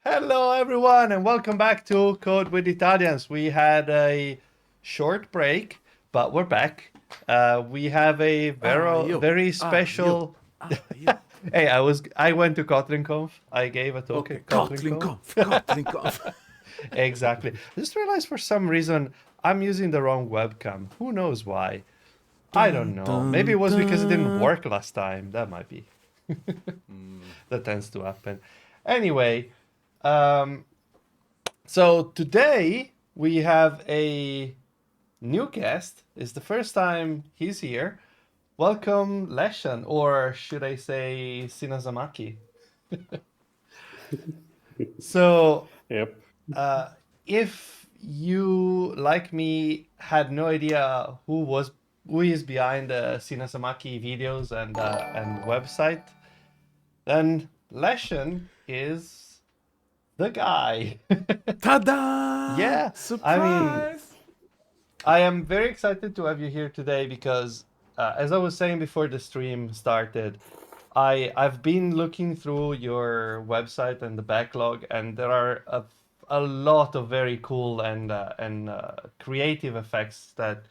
Hello, everyone, and welcome back to Code with Italians. We had a short break, but we're back. We have a Io, very io, special. io. Hey, I went to KotlinConf. I gave a talk Okay, at Kotlin KotlinConf. Conf, Kotlin Conf. Exactly. I just realized for some reason I'm using the wrong webcam. Who knows why? I don't Dun, know. Maybe it dun, was because it didn't dun. work last time. That might be. That tends to happen. Anyway, um, so today we have a new guest. It's the first time he's here. Welcome, Leshan, or should I say Sinasamaki? So, Yep. uh, if you, like me, had no idea who is behind the Sinasamaki videos and website, then Leshan is the guy. Ta-da! Yeah, I mean, Surprise! I am very excited to have you here today because, as I was saying before the stream started, I've been looking through your website and the backlog, and there are a lot of very cool and creative effects that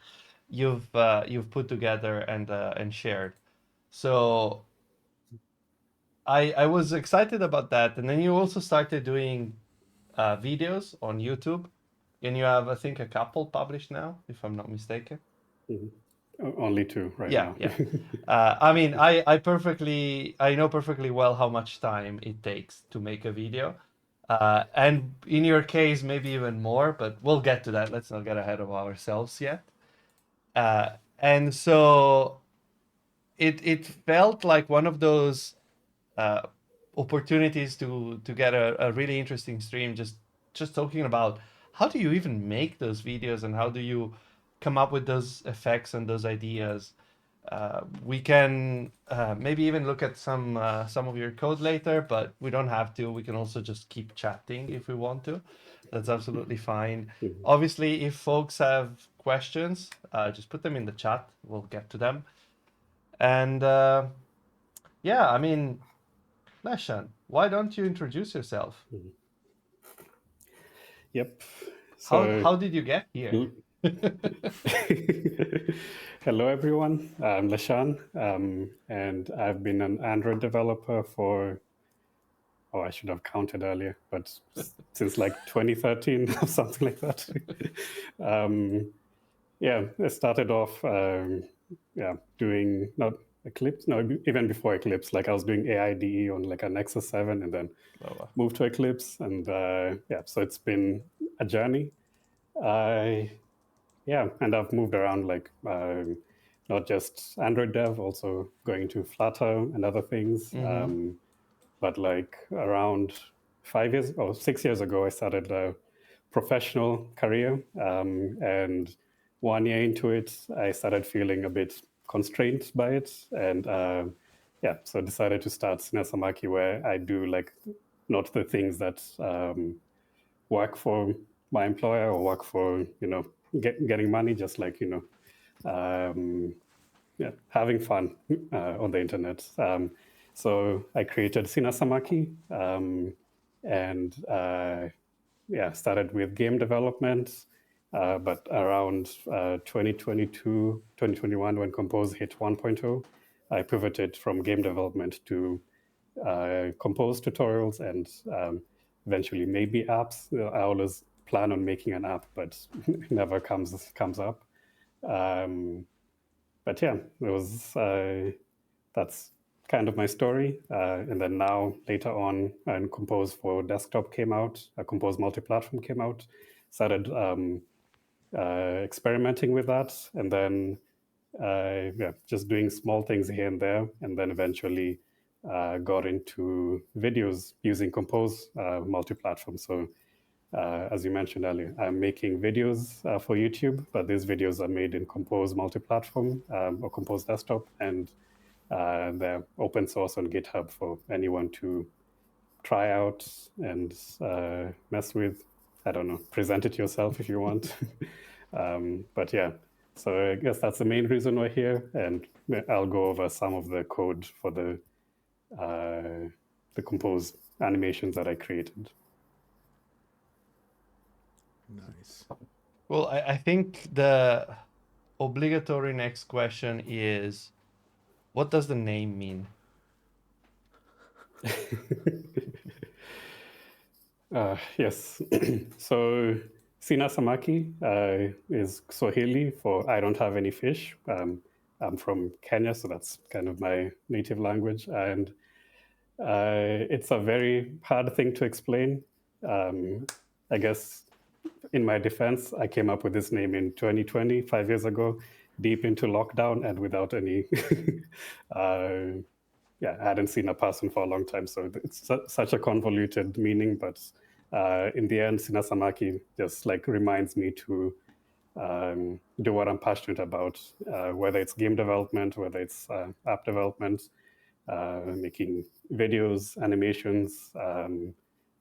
you've put together and shared. So I was excited about that, and then you also started doing videos on YouTube, and you have I think a couple published now, if I'm not mistaken. Mhm. Only two right Yeah, now. yeah. I mean, I know perfectly well how much time it takes to make a video, and in your case, maybe even more. But we'll get to that. Let's not get ahead of ourselves yet. And so it felt like one of those uh, opportunities to get a really interesting stream. Just talking about how do you even make those videos and how do you come up with those effects and those ideas. We can maybe even look at some of your code later, but we don't have to. We can also just keep chatting if we want to. That's absolutely fine. Mhm. Obviously, if folks have questions, just put them in the chat. We'll get to them. And yeah, I mean, Leshan, why don't you introduce yourself? Mhm. Yep. How So, how did you get here? l- hello everyone. I'm Lashan, and I've been an Android developer for, oh, I should have counted earlier, but since like 2013 or something like that. um, yeah, I started off, yeah, doing not Eclipse, no, even before Eclipse. Like I was doing AIDE on like a Nexus 7, and then Oh, wow. moved to Eclipse, and yeah, so it's been a journey. I Yeah, and I've moved around like not just Android dev, also going to Flutter and other things. Mm-hmm. But like around 5 years or 6 years ago, I started a professional career, and 1 year into it, I started feeling a bit constrained by it, and yeah, so decided to start sinasamaki, where I do like not the things that work for my employer or work for getting money, just like yeah, having fun on the internet. So I created sinasamaki, and yeah, started with game development. But around 2022, 2021, when Compose hit 1.0, I pivoted from game development to compose tutorials and eventually maybe apps. I always plan on making an app, but it never comes up. Um, but yeah, it was that's kind of my story. And then now later on, and Compose for desktop came out. Compose multi-platform came out. Started experimenting with that, and then yeah, just doing small things here and there, and then eventually got into videos using Compose multi-platform. So as you mentioned earlier, I'm making videos for YouTube, but these videos are made in Compose multi-platform or Compose desktop, and they're open source on GitHub for anyone to try out and mess with. I don't know, present it yourself if you want. But yeah, so I guess that's the main reason we're here, and I'll go over some of the code for the Compose animations that I created. Nice. Well, I think the obligatory next question is, what does the name mean? Yes. So sinasamaki is Swahili for I don't have any fish. I'm from Kenya, so that's kind of my native language. And it's a very hard thing to explain. I guess in my defense, I came up with this name in 2020, 5 years ago, deep into lockdown and without any uh, yeah, I hadn't seen a person for a long time, so it's such a convoluted meaning. But in the end, sinasamaki just like reminds me to do what I'm passionate about, whether it's game development, whether it's app development, making videos, animations.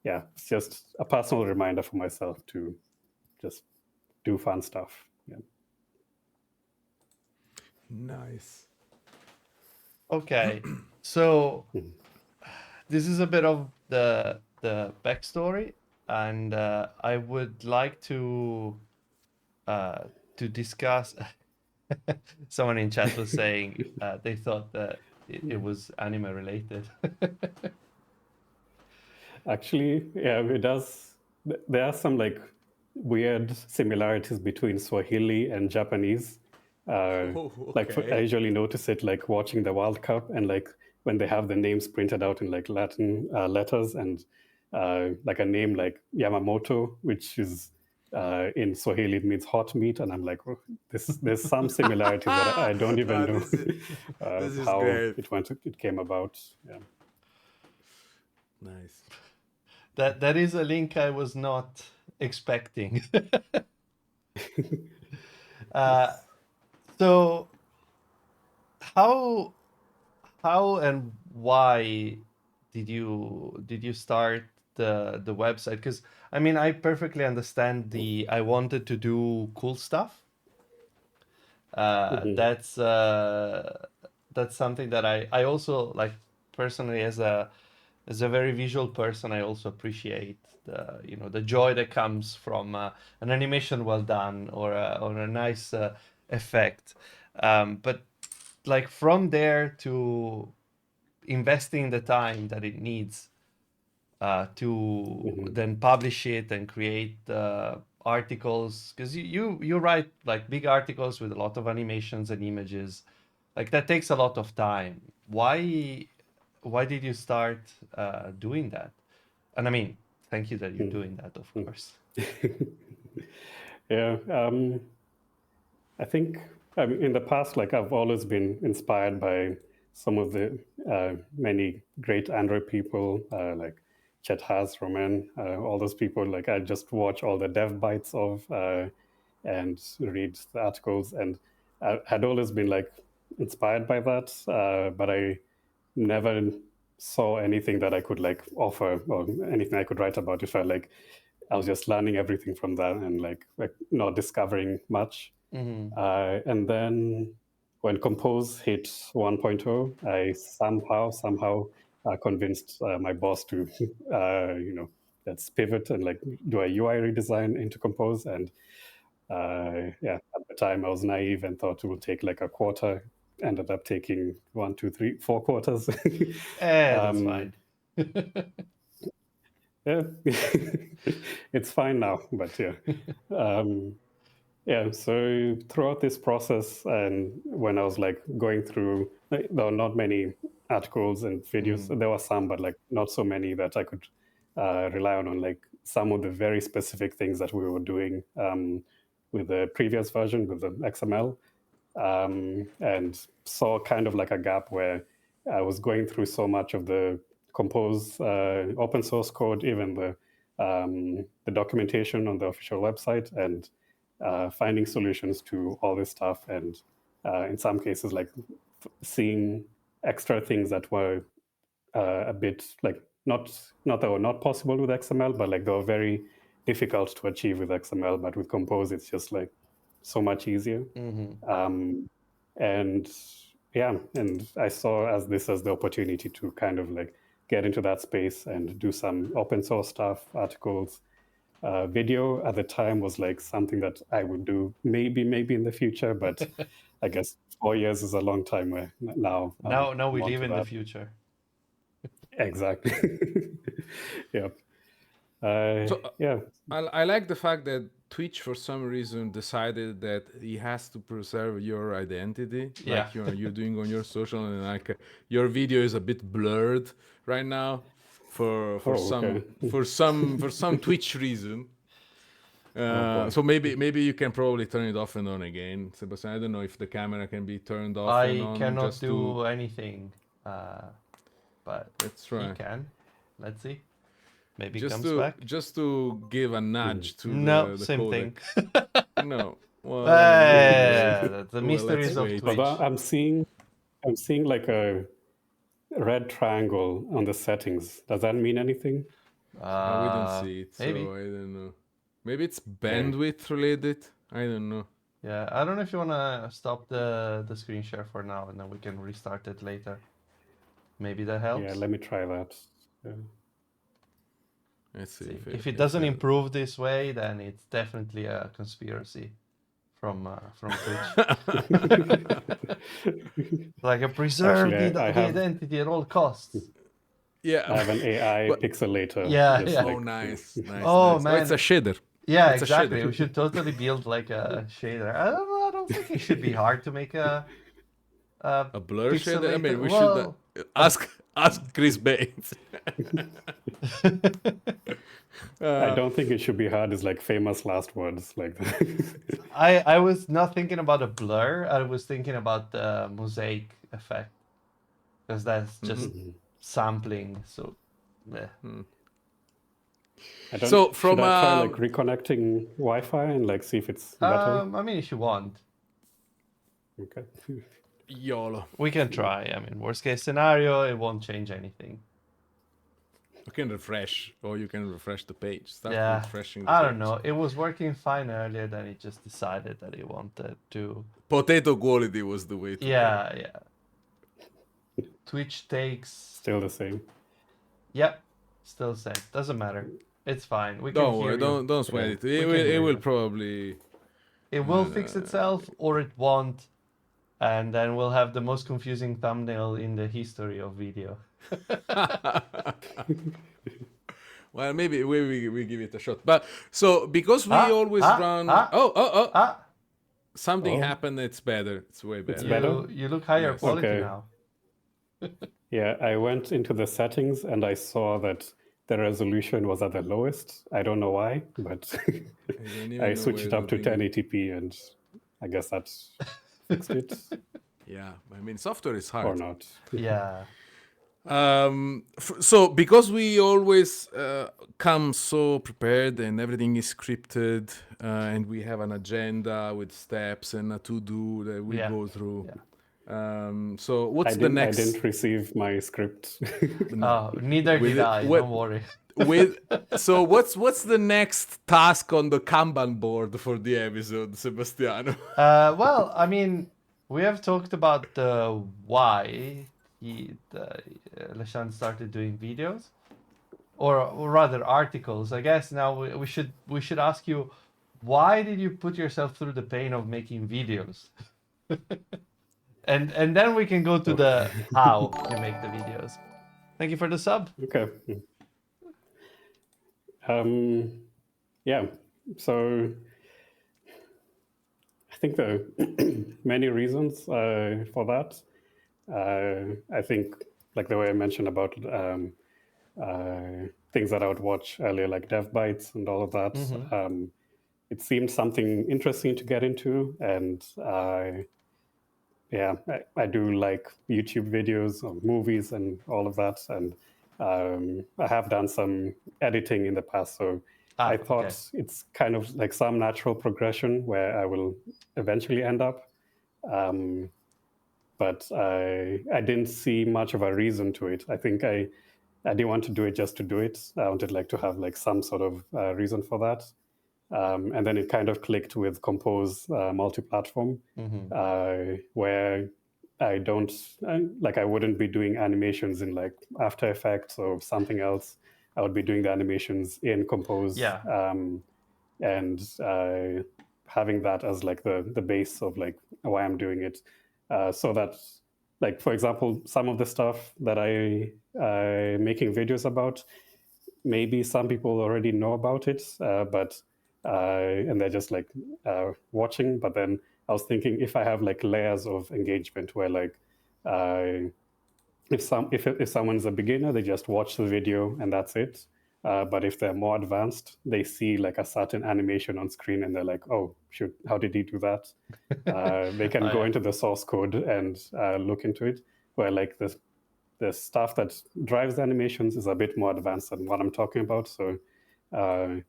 Yeah, it's just a personal reminder for myself to just do fun stuff. Yeah. Nice. Okay, so this is a bit of the backstory, and I would like to discuss. Someone in chat was saying they thought that it was anime related. Actually, yeah, it does. There are some like weird similarities between Swahili and Japanese. Oh, I okay. usually notice it like watching the World Cup and like when they have the names printed out in like Latin letters and like a name like Yamamoto, which is in Swahili it means hot meat, and I'm like, oh, there's some similarities that I don't even Ah, know this is how great. it came about. Yeah. Nice. That is a link I was not expecting. uh, Yes. so how and why did you start the website? Because I mean, I perfectly understand the I wanted to do cool stuff. Mhm. That's something that I also like personally as a very visual person. I also appreciate the joy that comes from an animation well done or a nice effect. But like from there to investing the time that it needs to Mhm. then publish it and create articles, because you write like big articles with a lot of animations and images, like that takes a lot of time. Why did you start doing that? And I mean, thank you that you're Mhm. doing that, of Mhm. course. Yeah, I think in the past, like I've always been inspired by some of the many great Android people, like Chet Haas, Roman, all those people. Like I just watch all the dev bites of and read the articles, and I had always been like inspired by that, but I never saw anything that I could like offer or anything I could write about. It felt like I was just learning everything from that and like not discovering much. Hmm. And then when Compose hit 1.0, I somehow convinced my boss to, let's pivot and like do a UI redesign into Compose. And yeah, at the time I was naive and thought it would take like a quarter. Ended up taking 1, 2, 3, 4 quarters. That's um, fine. yeah, it's fine now, but yeah. Um, Yeah, so throughout this process, and when I was like going through, there were not many articles and videos. Mm. There were some, but like not so many that I could rely on like some of the very specific things that we were doing with the previous version with the XML, and saw kind of like a gap where I was going through so much of the Compose open source code, even the documentation on the official website, and finding solutions to all this stuff, and in some cases, like seeing extra things that were a bit like not that were not possible with XML, but like they were very difficult to achieve with XML. But with Compose, it's just like so much easier. Hmm. Um, and yeah, and I saw as this as the opportunity to kind of like get into that space and do some open source stuff, articles, video at the time was like something that I would do maybe in the future, but I guess 4 years is a long time now. Now we I'm live onto in the that. future. Exactly. Yep. So Yeah. I like the fact that Twitch, for some reason, decided that he has to preserve your identity, Yeah. like you're doing on your social, and like your video is a bit blurred right now for Okay. some Twitch reason. boy. So maybe you can probably turn it off and on again, Sebastian. I don't know if the camera can be turned off and I on. cannot just do to... anything, but Let's he try. can. Let's see. Maybe Just comes back. to give a nudge to No, the same codec. thing. No. Well, The well, mysteries let's of wait. Twitch. Although I'm seeing like a red triangle on the settings. Does that mean anything? We didn't see it, maybe. so I don't know. Maybe it's bandwidth related. I don't know. Yeah, I don't know if you wanna stop the screen share for now, and then we can restart it later. Maybe that helps. Yeah, let me try that. Yeah. Let's see. If it doesn't improve this way, then it's definitely a conspiracy from Twitch. Like a preserve Actually, the identity at all costs. Yeah. I have an AI pixelator. Yeah, just yeah. Oh, like- nice. Oh, nice. man. It's a shader. Yeah, It's a exactly. shader. We should totally build like a shader. I don't know. I don't think it should be hard to make a blur shader. I mean, we well, should ask Chris Bates. I don't think it should be hard. It's like famous last words like that. I was not thinking about a blur. I was thinking about the mosaic effect, because that's just sampling. So, yeah. I don't, So from should I try like reconnecting Wi-Fi and like see if it's better? I mean, if you want, Okay. YOLO. we can try. I mean, worst case scenario, it won't change anything. You can refresh, or you can refresh the page. Start Yeah, refreshing the I page. don't know. It was working fine earlier, then it just decided that it wanted to. Potato quality was the way to go. Yeah. Twitch takes. Still the same. Yep, still same. Doesn't matter. It's fine. We Don't can worry, hear you. don't sweat it. We can It hear will you. probably. It will fix itself, or it won't, and then we'll have the most confusing thumbnail in the history of video. Well, maybe we give it a shot. But so because we always run. Something happened. It's better. It's way better. better? You look higher Yes. quality Okay. now. Yeah, I went into the settings and I saw that the resolution was at the lowest. I don't know why, but I switched it up to 1080p and I guess that fixed it Yeah, I mean, software is or hard. not. Yeah. So because we always come so prepared and everything is scripted, and we have an agenda with steps and a to-do that we go through. So what's the next? I didn't receive my script. Oh, neither did I. Don't worry. So what's the next task on the Kanban board for the episode, Sebastiano? Well, I mean, we have talked about the why Leshan started doing videos, or rather articles. I guess now we should ask you, why did you put yourself through the pain of making videos? and then we can go to the how you make the videos. Thank you for the sub. Okay. Yeah. So I think there are many reasons for that. I think, like the way I mentioned about things that I would watch earlier, like Dev Bites and all of that, it seemed something interesting to get into. And I do like YouTube videos or movies and all of that. And I have done some editing in the past. So I thought it's kind of like some natural progression where I will eventually end up. But I didn't see much of a reason to it. I think I didn't want to do it just to do it. I wanted like to have like some sort of reason for that. And then it kind of clicked with Compose multi-platform, where I wouldn't be doing animations in like After Effects or something else. I would be doing the animations in Compose. Yeah. And having that as like the base of like why I'm doing it, so that, like, for example, some of the stuff that I making videos about, maybe some people already know about it, but and they're just like watching. But then I was thinking, if I have like layers of engagement where like if someone's a beginner, they just watch the video and that's it. But if they're more advanced, they see like a certain animation on screen and they're like, oh, shoot, how did he do that? They can go into the source code and look into it, where like the stuff that drives the animations is a bit more advanced than what I'm talking about. So I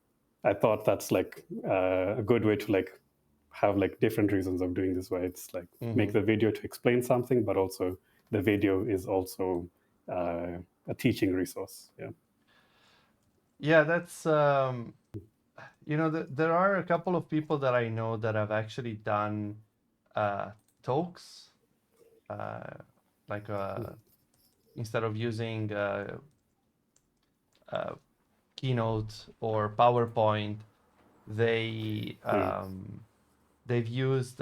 thought that's like a good way to like have like different reasons of doing this, where it's like make the video to explain something, but also the video is also a teaching resource. Yeah. Yeah, that's there are a couple of people that I know that have actually done talks, like instead of using Keynote or PowerPoint, they've used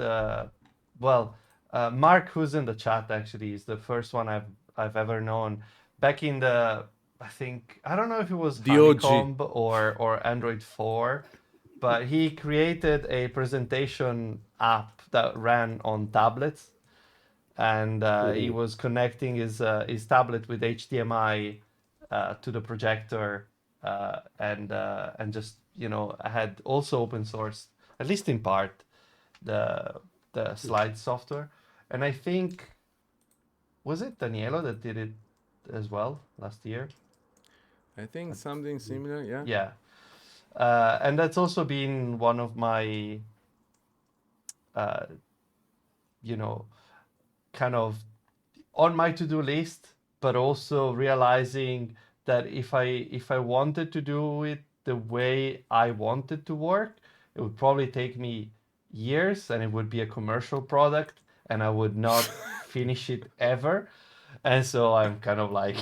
Mark, who's in the chat, actually is the first one I've ever known back in the, I don't know if it was The OG. Honeycomb or Android 4, but he created a presentation app that ran on tablets, and he was connecting his tablet with HDMI to the projector, and just had also open sourced, at least in part, the slide software. And I think, was it Danielo that did it as well last year? I think something similar, yeah. Yeah. And that's also been one of my kind of on my to-do list, but also realizing that if I wanted to do it the way I wanted to work, it would probably take me years, and it would be a commercial product, and I would not finish it ever. And so I'm kind of like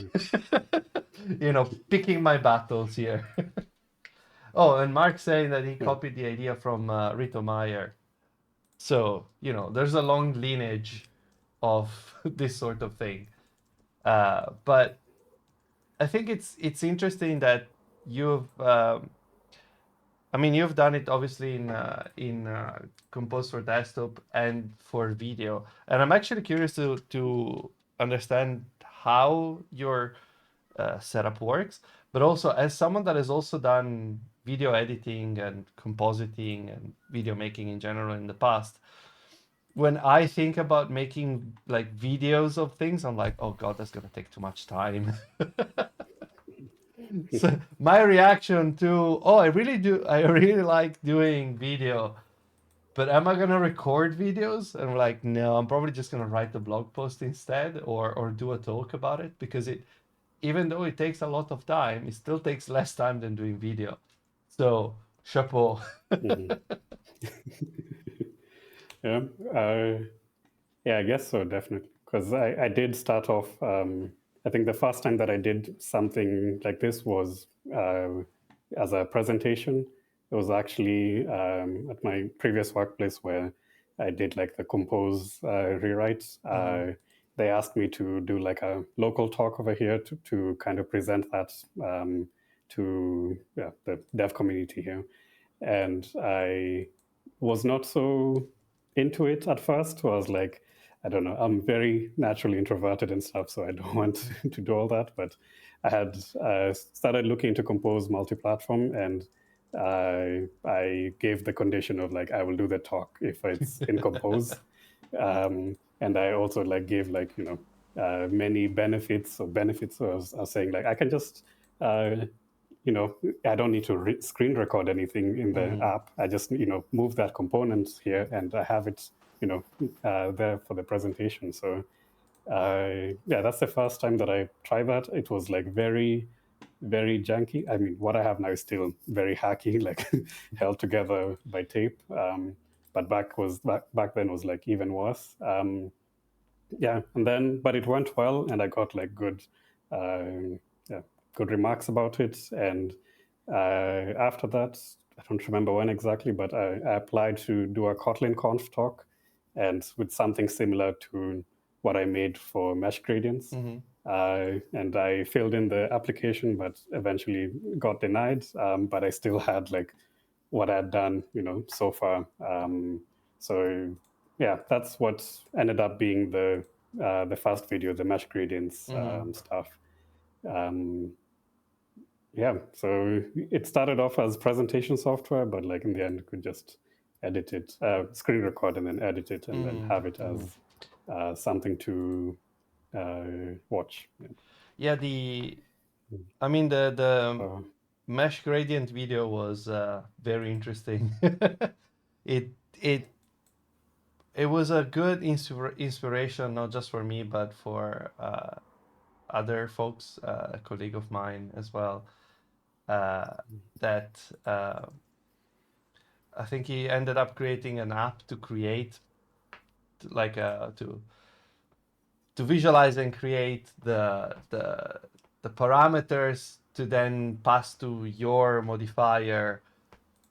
picking my battles here. Oh, and Mark saying that he copied the idea from Rito Meyer. So, there's a long lineage of this sort of thing. But I think it's interesting that you've you've done it obviously in Compose for desktop and for video, and I'm actually curious to understand how your setup works. But also, as someone that has also done video editing and compositing and video making in general in the past, when I think about making like videos of things, I'm like, oh god, that's gonna take too much time. So my reaction to, I really like doing video, but am I gonna record videos? And we're like, no, I'm probably just gonna write the blog post instead, or do a talk about it, because even though it takes a lot of time, it still takes less time than doing video. So chapeau. Yeah. Yeah, I guess so, definitely. Because I did start off, I think the first time that I did something like this was as a presentation. It was actually at my previous workplace, where I did like the Compose rewrite. They asked me to do like a local talk over here to kind of present that to the dev community here. And I was not so into it at first. I was like, I don't know, I'm very naturally introverted and stuff, so I don't want to do all that. But I had started looking into Compose multi-platform, and I gave the condition of like, I will do the talk if it's in Compose. And I also like gave like, many benefits. So benefits, I was saying like, I can just, I don't need to screen record anything in the app. I just, move that component here and I have it, there for the presentation. So that's the first time that I tried that. It was like very, very janky. I mean, what I have now is still very hacky, like held together by tape. But back then was like even worse. And then, but it went well, and I got like good good remarks about it. And after that, I don't remember when exactly, but I applied to do a Kotlin Conf talk, and with something similar to what I made for mesh gradients. And I filled in the application, but eventually got denied. But I still had like what I'd done, so far. So yeah, that's what ended up being the first video, the mesh gradients stuff. Yeah, so it started off as presentation software, but like in the end, you could just edit it, screen record, and then edit it, and then have it as something to watch. Yeah, I mean the mesh gradient video was very interesting. It was a good inspiration, not just for me, but for other folks, a colleague of mine as well. That I think he ended up creating an app to create, like to visualize and create the parameters to then pass to your modifier.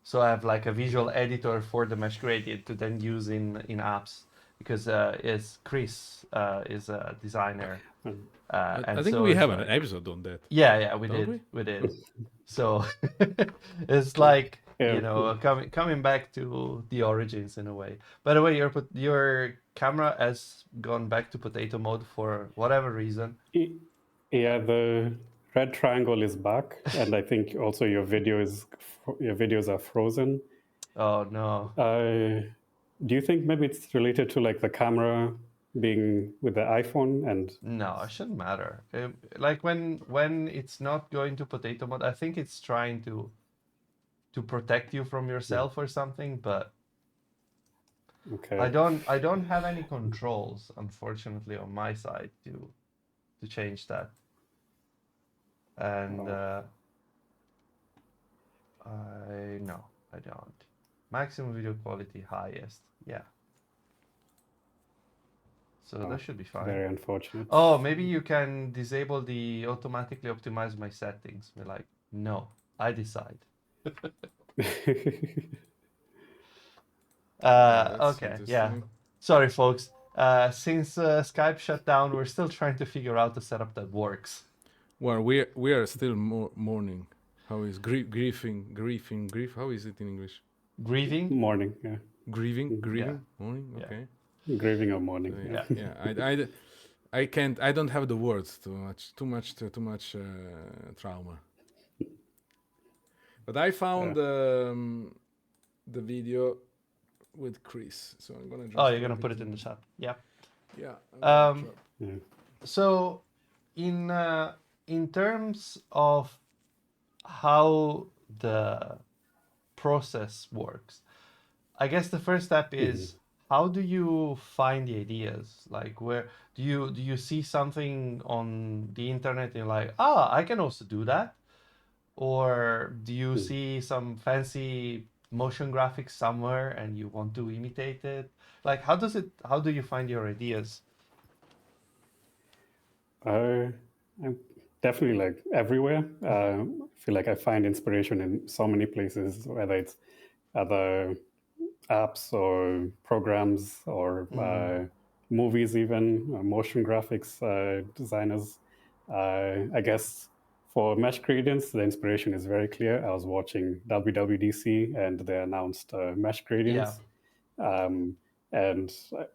So I have like a visual editor for the mesh gradient to then use in apps, because Chris is a designer. I And think so we it's have like, an episode on that. yeah, we Don't did. we? We did. So it's like, Yeah. coming back to the origins in a way. By the way, your camera has gone back to potato mode for whatever reason. Yeah, the red triangle is back, and I think also your videos are frozen. Oh no. Do you think maybe it's related to like the camera being with the iPhone? And No, it shouldn't matter. Like when it's not going to potato mode, I think it's trying to protect you from yourself or something, but okay, I don't have any controls, unfortunately, on my side to change that. And I don't. Maximum video quality, highest. Yeah. So that should be fine. very unfortunate. Oh, maybe you can disable the automatically optimize my settings. We're like, no, I decide. Okay, yeah. Sorry, folks. Since Skype shut down, we're still trying to figure out a setup that works. Well, we are still mourning. How is grieving? How is it in English? Grieving? Morning, yeah. Grieving, Yeah. morning. Yeah. Okay. Grieving or morning. Yeah. I can't. I don't have the words. Too much trauma. But I found the video with Chris, so I'm gonna. Oh, you're gonna put it in the chat. Yeah. Yeah. So, in terms of how the process works, I guess the first step is, how do you find the ideas? Like, where do you see something on the internet and you're like, I can also do that? Or do you see some fancy motion graphics somewhere and you want to imitate it? Like, how do you find your ideas? I'm definitely like everywhere. I feel like I find inspiration in so many places, whether it's other apps or programs or movies, even motion graphics designers. I guess for mesh gradients, the inspiration is very clear. I was watching WWDC and they announced mesh gradients. And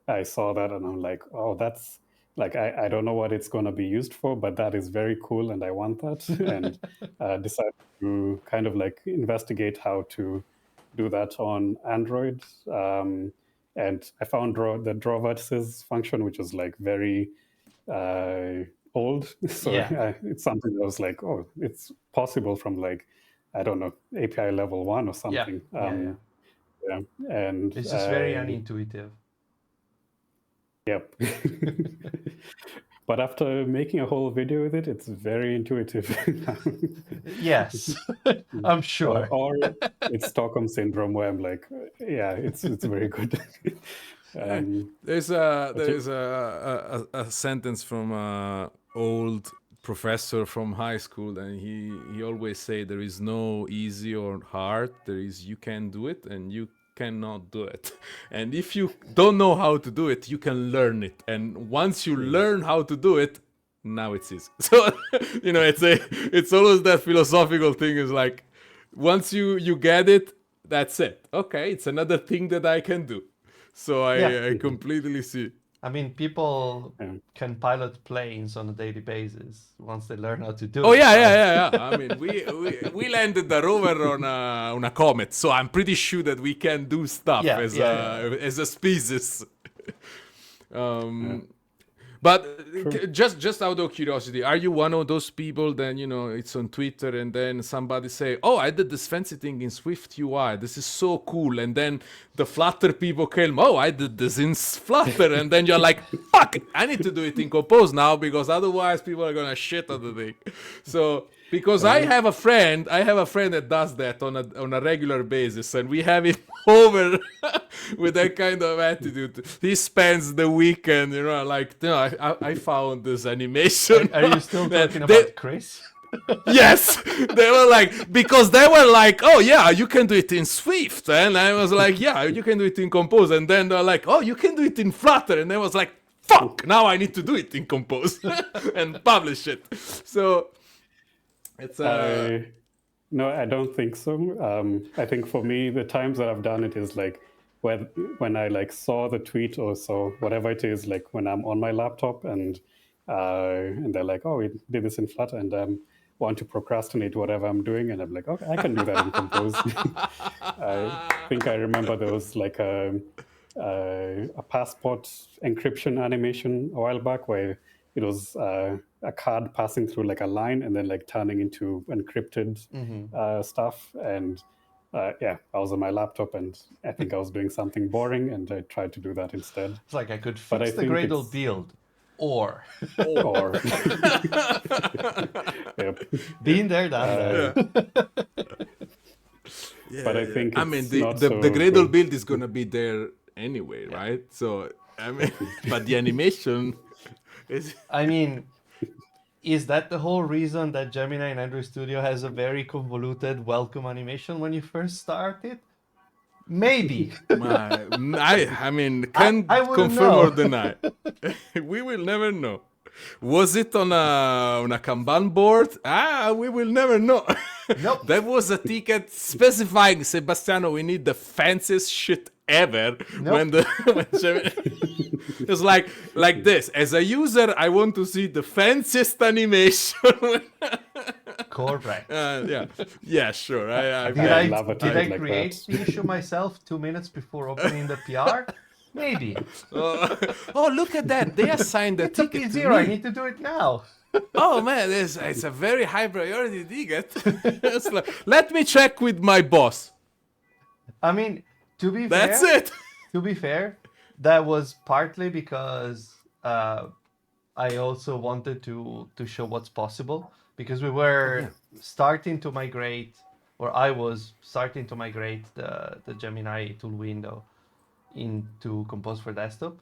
I saw that and I'm like, oh, that's like, I don't know what it's going to be used for, but that is very cool and I want that. And decided to kind of like investigate how to do that on Android. And I found the draw vertices function, which is like very old. So it's something that was like, oh, it's possible from like, I don't know, API level 1 or something. Yeah. And it's just very unintuitive. Yep. But after making a whole video with it, it's very intuitive. Yes, I'm sure. Or it's Stockholm syndrome where I'm like, yeah, it's very good. There's a sentence from old professor from high school, and he always say there is no easy or hard. There is you can do it and you cannot do it. And if you don't know how to do it, you can learn it. And once you learn how to do it, now it's easy. So it's always that philosophical thing. Is like once you get it, that's it. Okay, it's another thing that I can do. So I completely see. I mean, people can pilot planes on a daily basis once they learn how to do it. Oh yeah. I mean, we landed the rover on a comet, so I'm pretty sure that we can do stuff as a species. But just out of curiosity, are you one of those people then, it's on Twitter and then somebody say, oh, I did this fancy thing in Swift UI. This is so cool. And then the Flutter people came, oh, I did this in Flutter. And then you're like, fuck, I need to do it in Compose now because otherwise people are going to shit on the thing. So because I have a friend that does that on a regular basis, and we have him over with that kind of attitude. He spends the weekend, I found this animation. Are you still talking about Chris? Yes, they were like, because they were like, oh yeah, you can do it in Swift, and I was like, yeah, you can do it in Compose, and then they're like, oh, you can do it in Flutter, and I was like, fuck, now I need to do it in Compose and publish it. So it's no, I don't think so. I think for me, the times that I've done it is like when I like saw the tweet or so whatever it is, like when I'm on my laptop and they're like, oh, we did this in Flutter, and want to procrastinate whatever I'm doing, and I'm like, okay, I can do that in Compose. I think I remember there was like a passport encryption animation a while back where it was a card passing through like a line and then like turning into encrypted stuff. And I was on my laptop and I think I was doing something boring and I tried to do that instead. It's like I could fix the Gradle build or Yep. Been there, done that. But I think I mean the Gradle build is gonna be there anyway, right? So I mean, but the animation is. I mean, is that the whole reason that Gemini in Android Studio has a very convoluted welcome animation when you first start it? Maybe. I mean, can't confirm or deny. We will never know. Was it on a Kanban board? We will never know. Nope. That was a ticket specifying, Sebastiano, we need the fanciest shit ever. Nope. It's like this. As a user, I want to see the fanciest animation. Correct. Yeah, sure. Did I like create that. the issue myself 2 minutes before opening the PR? Maybe. Oh, look at that. They assigned a It's a ticket P0. to me. I need to do it now. Oh man, it's a very high priority ticket. It's like, let me check with my boss. I mean, to be That's fair, it. To be fair, that was partly because I also wanted to show what's possible, because we were starting to migrate, or I was starting to migrate the Gemini tool window into Compose for Desktop,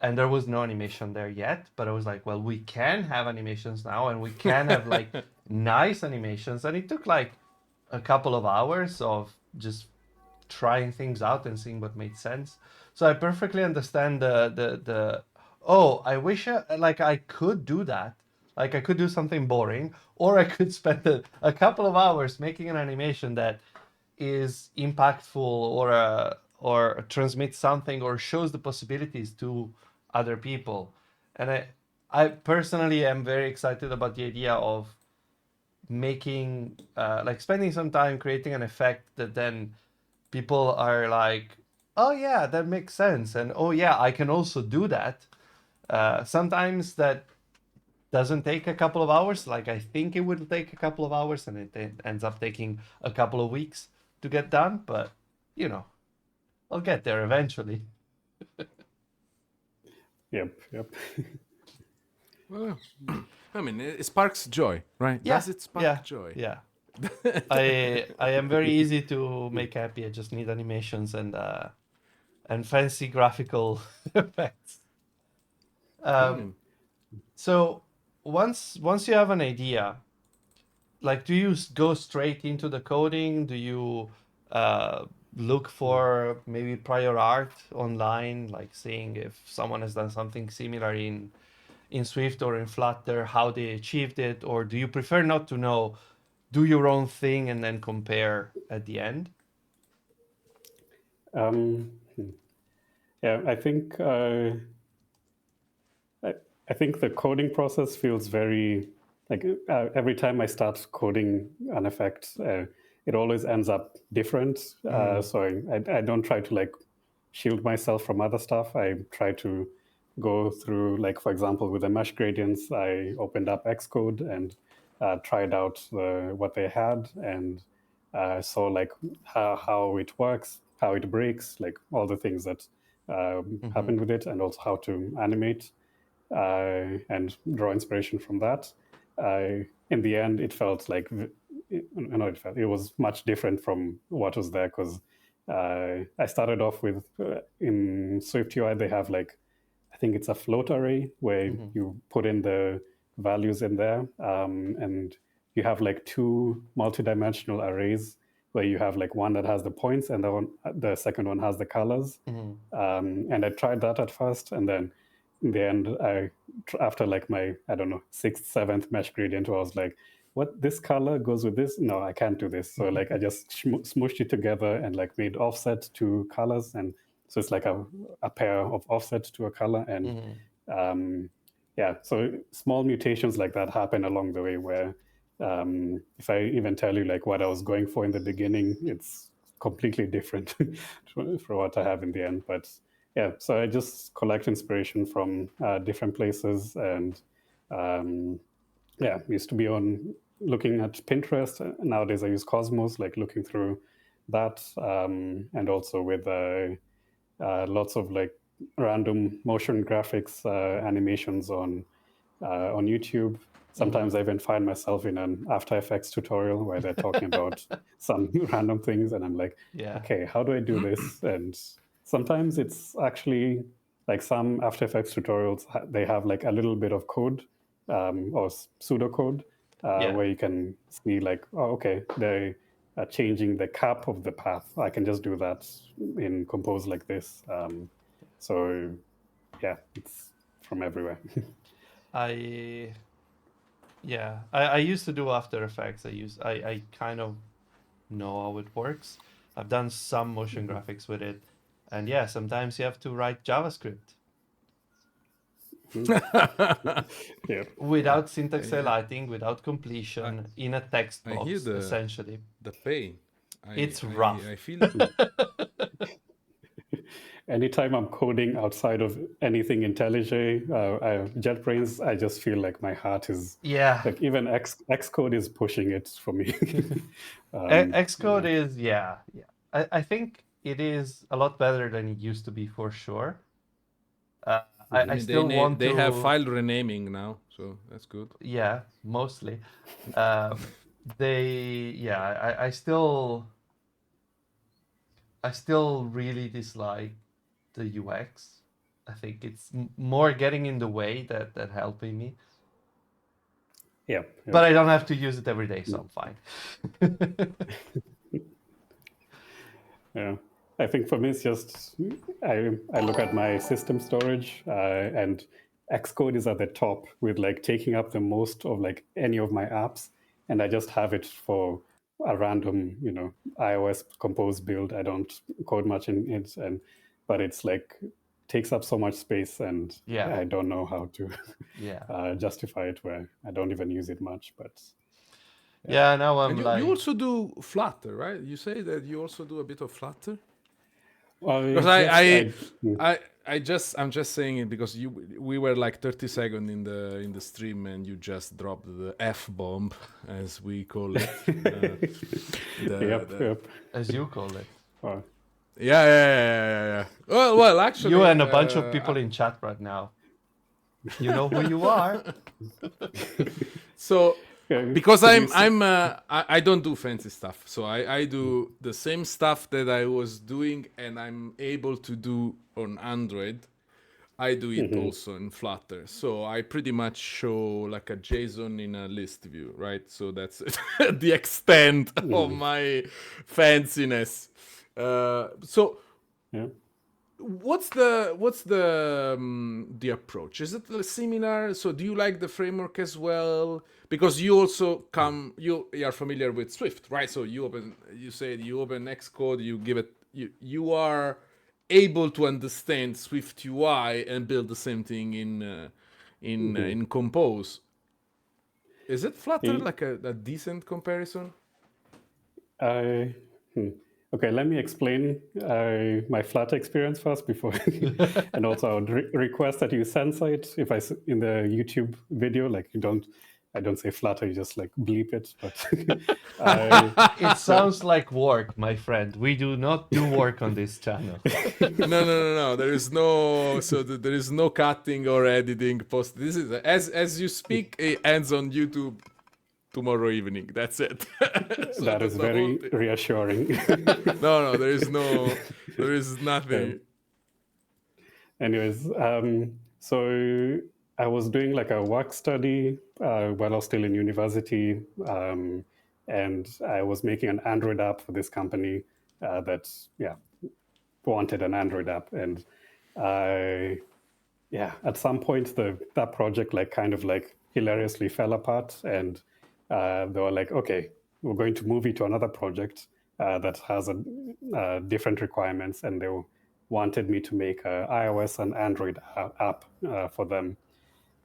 and there was no animation there yet. But I was like, well, we can have animations now, and we can have like nice animations. And it took like a couple of hours of just trying things out and seeing what made sense. So I perfectly understand the I wish I could do that. Like I could do something boring, or I could spend a couple of hours making an animation that is impactful or transmits something or shows the possibilities to other people. And I personally am very excited about the idea of making spending some time creating an effect that then people are like, oh yeah, that makes sense, and oh yeah, I can also do that. Sometimes that doesn't take a couple of hours. Like I think it would take a couple of hours, and it ends up taking a couple of weeks to get done. But I'll get there eventually. Yep. Well, I mean, it sparks joy, right? Yeah. Does it spark joy? Yeah. I am very easy to make happy. I just need animations and fancy graphical effects. So once you have an idea, like, do you go straight into the coding? Do you look for maybe prior art online, like seeing if someone has done something similar in Swift or in Flutter, how they achieved it, or do you prefer not to know, do your own thing and then compare at the end? Yeah, I think I think the coding process feels very like every time I start coding an effect, it always ends up different. So I don't try to like shield myself from other stuff. I try to go through, like, for example, with the mesh gradients, I opened up Xcode and tried out what they had, and saw like how it works, how it breaks, like all the things that happen with it, and also how to animate and draw inspiration from that. In the end, it felt like it was much different from what was there, because I started off with in Swift UI they have like, I think it's a float array where you put in the values in there, and you have like two multi-dimensional arrays where you have like one that has the points and the second one has the colors. And I tried that at first, and then in the end, after like my, I don't know, 6th, 7th mesh gradient, I was like, what, this color goes with this? No, I can't do this. So like I just smooshed it together and like made offset to colors, and so it's like a pair of offset to a color. And yeah, so small mutations like that happen along the way where if I even tell you like what I was going for in the beginning, it's completely different from what I have in the end. But yeah, so I just collect inspiration from different places, and yeah, used to be on looking at Pinterest. Nowadays I use Cosmos, like looking through that, and also with lots of like random motion graphics animations on YouTube. Sometimes I even find myself in an After Effects tutorial where they're talking about some random things, and I'm like, okay, how do I do this? And sometimes it's actually like some After Effects tutorials, they have like a little bit of code or pseudocode where you can see like, oh, okay, they are changing the cap of the path. I can just do that in Compose like this. So yeah, it's from everywhere. I used to do After Effects. I kind of know how it works. I've done some motion graphics with it, and yeah, sometimes you have to write JavaScript without syntax highlighting, without completion, in a text box. I hear essentially the pain. It's rough. I feel anytime I'm coding outside of anything IntelliJ, JetBrains, I just feel like my heart is like even Xcode is pushing it for me. Xcode is I think it is a lot better than it used to be for sure. I still want they have file renaming now, so that's good. Yeah, mostly. I still really dislike the UX. I think it's more getting in the way that helping me. Yeah. But I don't have to use it every day, so I'm fine. Yeah. I think for me, it's just, I look at my system storage and Xcode is at the top with like taking up the most of like any of my apps. And I just have it for a random, iOS Compose build. I don't code much in it, but it's like takes up so much space, and I don't know how to justify it where I don't even use it much. But now I'm and you also do Flutter, right? You say that you also do a bit of Flutter. Because I'm just saying it because we were like 30 seconds in the stream and you just dropped the F bomb, as we call it. As you call it. Yeah. Well, actually, you and a bunch of people in chat right now. You know who you are. So. Because I don't do fancy stuff, so I do the same stuff that I was doing and I'm able to do on Android I do it also in Flutter. So I pretty much show like a JSON in a list view, right? So that's the extent of my fanciness. So Yeah. what's the approach? Is it similar? So do you like the framework as well? Because you also you are familiar with Swift, right? So you open Xcode, you give it, you are able to understand Swift UI and build the same thing in Compose. Is it Flutter Ye- like a decent comparison? I Okay, let me explain my Flutter experience first before, and also I would request that you censor it if in the YouTube video, like I don't say Flutter, you just like bleep it. But It sounds like work, my friend. We do not do work on this channel. No. There is no there is no cutting or editing post. This is as you speak. It ends on YouTube tomorrow evening. That's it. So that is the whole very thing. reassuring. No, there is nothing. Anyways, so I was doing like a work study while I was still in university, and I was making an Android app for this company that wanted an Android app, and I at some point that project like kind of like hilariously fell apart, and they were like, okay, we're going to move you to another project that has different requirements, and they wanted me to make a iOS and Android app for them.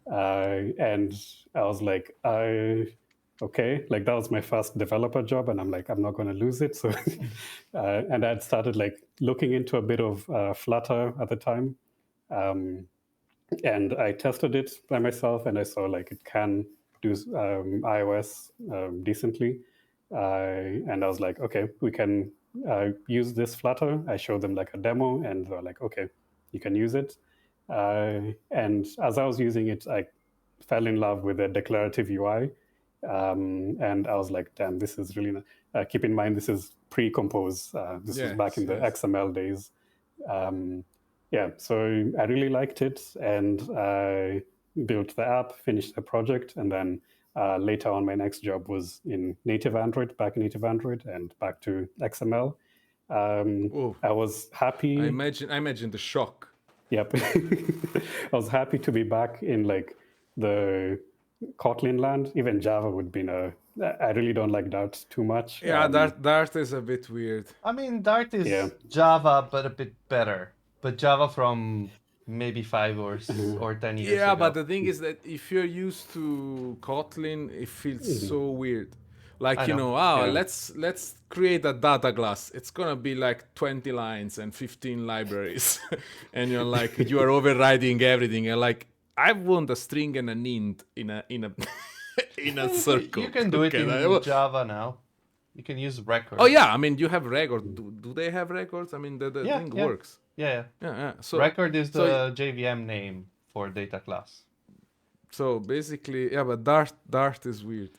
And I was like, okay, like that was my first developer job, and I'm like, I'm not going to lose it. So, and I'd started like looking into a bit of Flutter at the time. And I tested it by myself, and I saw like it can do iOS decently. And I was like, okay, we can use this Flutter. I showed them like a demo, and they're like, okay, you can use it. And as I was using it, I fell in love with the declarative UI. And I was like, damn, this is really keep in mind, this is pre-compose. This was back in the XML days. So I really liked it, and I built the app, finished the project, and then later on, my next job was in native Android, back in native Android, and back to XML. I was happy. I imagine the shock. Yep, I was happy to be back in like the Kotlin land. Even Java would be I really don't like Dart too much. Yeah, Dart is a bit weird. I mean, Dart is Java, but a bit better. But Java from maybe 5 or 10 years ago. Yeah, but the thing is that if you're used to Kotlin, it feels so weird. Like, let's create a data class. It's gonna be like 20 lines and 15 libraries. And you're like, you are overriding everything. You're like, I want a string and an int in a in a circle. You can do it in Java now. You can use records. Oh yeah, I mean you have records. Do they have records? I mean the thing works. Yeah. So record is the JVM name for data class. So basically, but Dart is weird.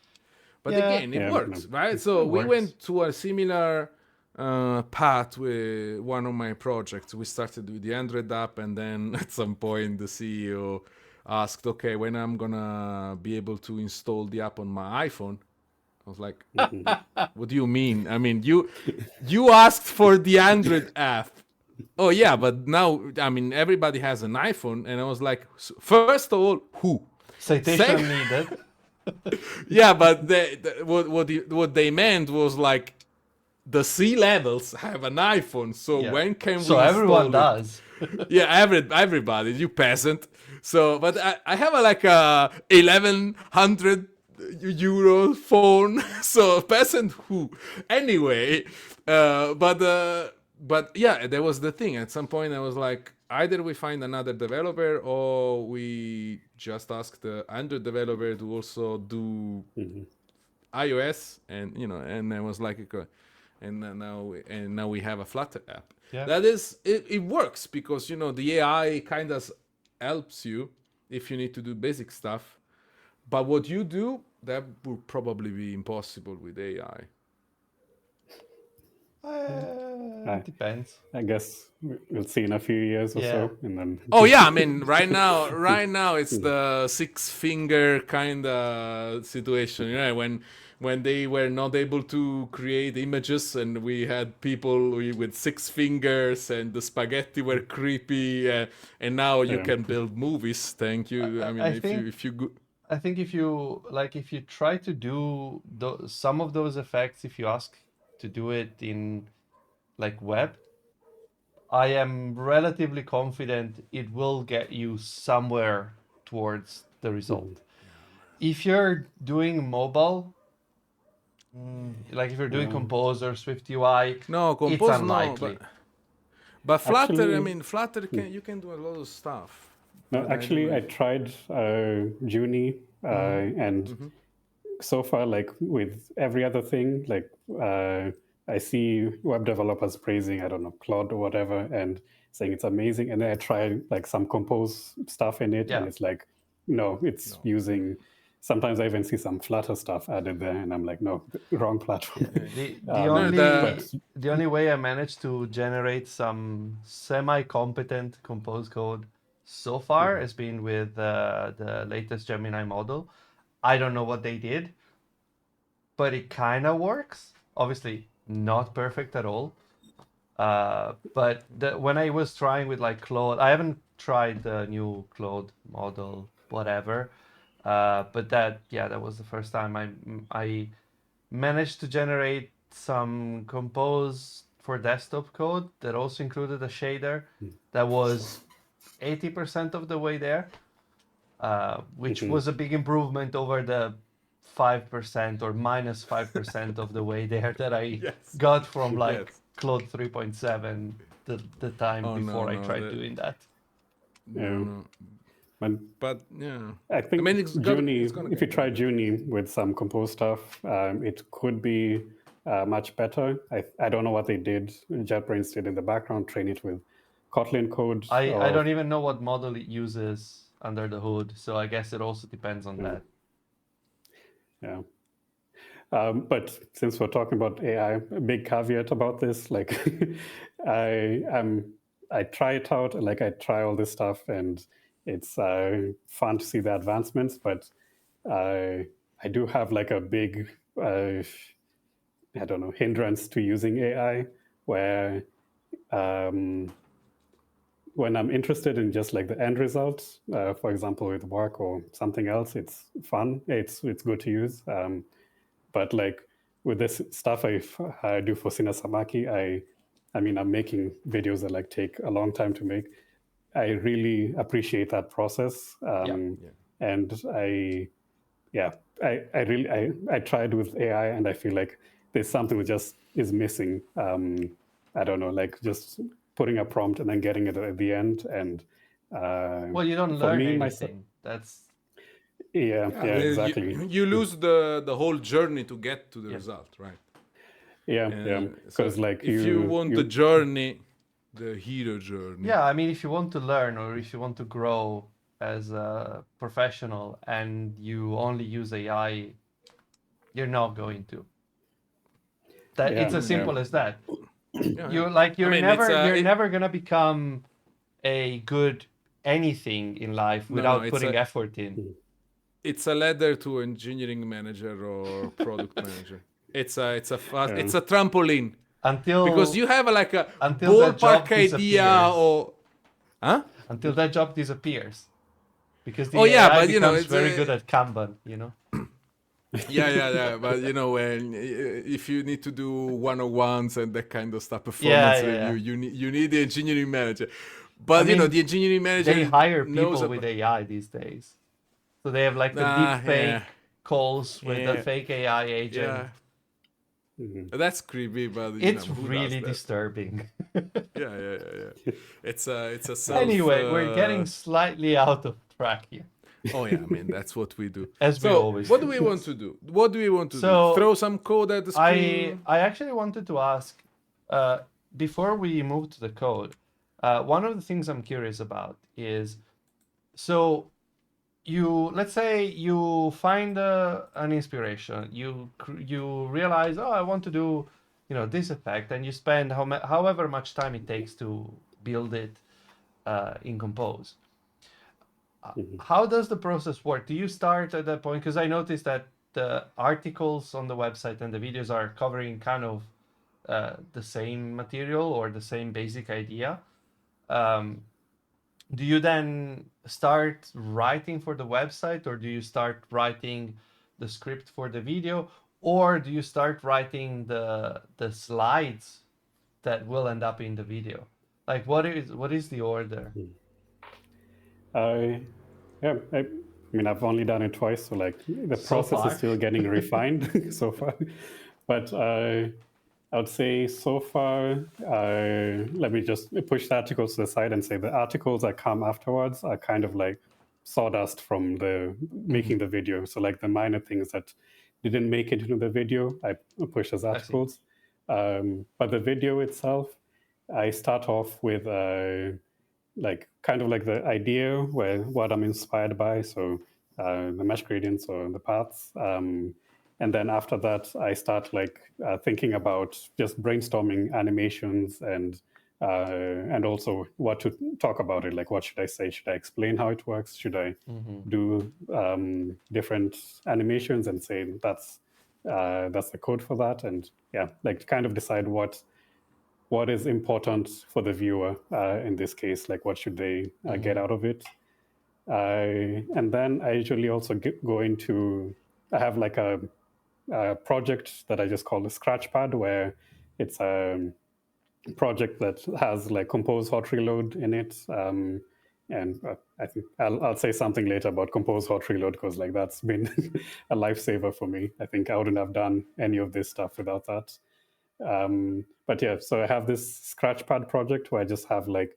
But again, it works, right? So we went to a similar path with one of my projects. We started with the Android app, and then at some point the CEO asked, okay, when I'm gonna be able to install the app on my iPhone? I was like, what do you mean? I mean, you asked for the Android app. Oh yeah, but now, I mean, everybody has an iPhone, and I was like, first of all, who? Citation needed. Yeah, but what they meant was like, the C-levels have an iPhone, so when can we? So everyone does. Yeah, everybody, you peasant. So, but I have like a 1,100 euro phone. So peasant who? Anyway, but yeah, there was the thing. At some point, I was like, either we find another developer, or we just ask the Android developer to also do iOS, and and I was like, and now we have a Flutter app. Yeah. That is, it works because the AI kind of helps you if you need to do basic stuff, but what you do, that would probably be impossible with AI. It depends. I guess we'll see in a few years or so, and then. Oh yeah, I mean, right now it's the six finger kind of situation, when they were not able to create images, and we had people with six fingers, and the spaghetti were creepy, and now you can build movies. Thank you. I mean, if you go. I think if you try to do some of those effects, if you ask to do it in like web, I am relatively confident it will get you somewhere towards the result. If you're doing mobile, like if you're doing Compose or Swift UI, No, it's Compose unlikely. no, but Flutter, Actually, I mean, Flutter you can do a lot of stuff. No, actually, I tried Juni, and so far, like with every other thing, like I see web developers praising, I don't know, Claude or whatever, and saying it's amazing. And then I try like some Compose stuff in it, and it's like, no, it's using. Sometimes I even see some Flutter stuff added there, and I'm like, no, wrong platform. The only way I managed to generate some semi-competent Compose code so far has been with the latest Gemini model. I don't know what they did, but it kind of works. Obviously, not perfect at all. But when I was trying with like Claude, I haven't tried the new Claude model, whatever. But that was the first time I managed to generate some Compose for desktop code that also included a shader that was 80% of the way there, which was a big improvement over the 5% or minus 5% of the way there that I got from like Claude 3.7 the time before I tried doing that. But yeah, I think Juni, if you try Juni with some Compose stuff, it could be much better. I don't know what they did, JetBrains did in the background, train it with Kotlin code. I don't even know what model it uses under the hood, so I guess it also depends on that. Yeah. But since we're talking about AI, a big caveat about this, like I try it out, like I try all this stuff, and it's fun to see the advancements, but I do have like a big, I don't know, hindrance to using AI, where when I'm interested in just like the end result, for example, with work or something else, it's fun, it's good to use. But like with this stuff I do for sinasamaki, I mean, I'm making videos that like take a long time to make. I really appreciate that process, and I tried with AI, and I feel like there's something that just is missing. I don't know, like just putting a prompt and then getting it at the end, and well, you don't learn anything. That's exactly. You lose the whole journey to get to the result, right? Because so like if you want the journey, the hero journey. Yeah, I mean, if you want to learn or if you want to grow as a professional and you only use AI, you're not going to. It's as simple as that. You're never gonna become a good anything in life without putting effort in. It's a ladder to engineering manager or product manager. It's a trampoline. Because you have like a ballpark idea or until that job disappears. Because the AI becomes very good at Kanban, Yeah, but when if you need to do 101s and that kind of stuff, performance review, you need the engineering manager. But the engineering manager, they hire people with AI these days, so they have like the deep fake calls with the fake AI agent. That's creepy, but it's really disturbing. Yeah. It's a Anyway, we're getting slightly out of track here. Oh yeah, I mean that's what we do. As we always what do we want to do? What do we want to do? Throw some code at the screen? I actually wanted to ask, before we move to the code, one of the things I'm curious about is, so let's say you find an inspiration, you realize, I want to do this effect, and you spend however much time it takes to build it in Compose. How does the process work? Do you start at that point? Because I noticed that the articles on the website and the videos are covering kind of the same material or the same basic idea. Do you then start writing for the website, or do you start writing the script for the video, or do you start writing the slides that will end up in the video? Like, what is the order? Yeah, I mean, I've only done it twice, so like the process is still getting refined so far. But I would say so far, let me just push the articles to the side and say the articles that come afterwards are kind of like sawdust from the making the video. So like the minor things that didn't make it into the video, I push as articles. But the video itself, I start off with like kind of like the idea where what I'm inspired by, so the mesh gradients or the paths, and then after that I start like thinking about just brainstorming animations and also what to talk about it. Like, what should I say? Should I explain how it works? Should I do different animations and say that's the code for that? And yeah, like kind of decide what is important for the viewer in this case, like what should they get out of it. And then I usually also go into, I have like a project that I just call the Scratchpad, where it's a project that has like Compose Hot Reload in it. And I think I'll say something later about Compose Hot Reload, because like that's been a lifesaver for me. I think I wouldn't have done any of this stuff without that. But yeah, so I have this Scratchpad project where I just have like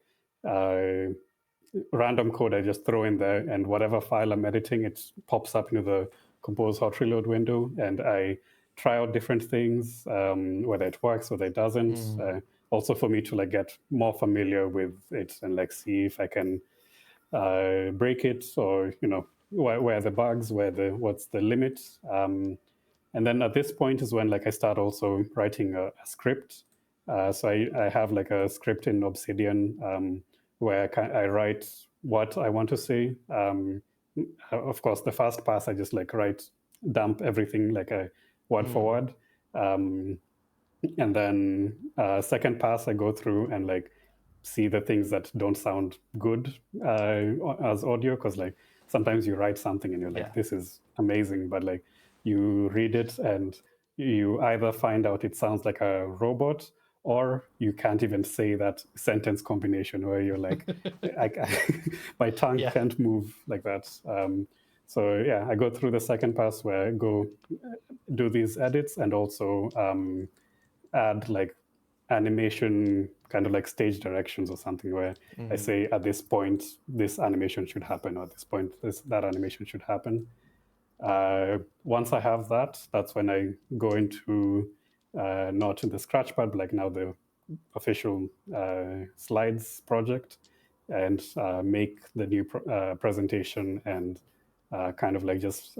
random code I just throw in there, and whatever file I'm editing, it pops up into the Compose Hot Reload window, and I try out different things, whether it works, whether it doesn't. Also for me to like get more familiar with it and like see if I can break it, or where the bugs, what's the limit. And then at this point is when like I start also writing a script. So I have like a script in Obsidian where I write what I want to say. Of course, the first pass I just like dump everything like a word for word. And then second pass I go through and like see the things that don't sound good as audio, because like sometimes you write something and you're like, this is amazing, but like you read it and you either find out it sounds like a robot, or you can't even say that sentence combination, where you're like, my tongue can't move like that. So yeah, I go through the second pass where I go do these edits, and also add like animation, kind of like stage directions or something, where I say at this point this animation should happen, or at this point that animation should happen. Once I have that, that's when I go into not in the Scratchpad, but like now the official slides project, and make the new presentation, and kind of like just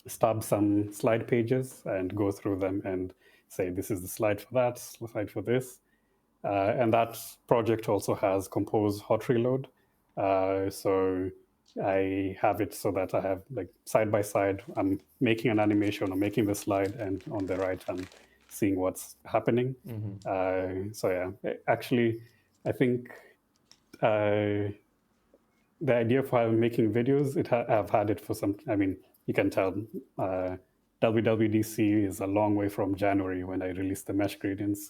stub some slide pages and go through them and say, this is the slide for that, slide for this. And that project also has Compose Hot Reload. So I have it so that I have like side by side, I'm making an animation or making the slide, and on the right, I'm seeing what's happening. So yeah, actually, I think the idea for making videos, I've had it for some, I mean, you can tell WWDC is a long way from January when I released the mesh gradients.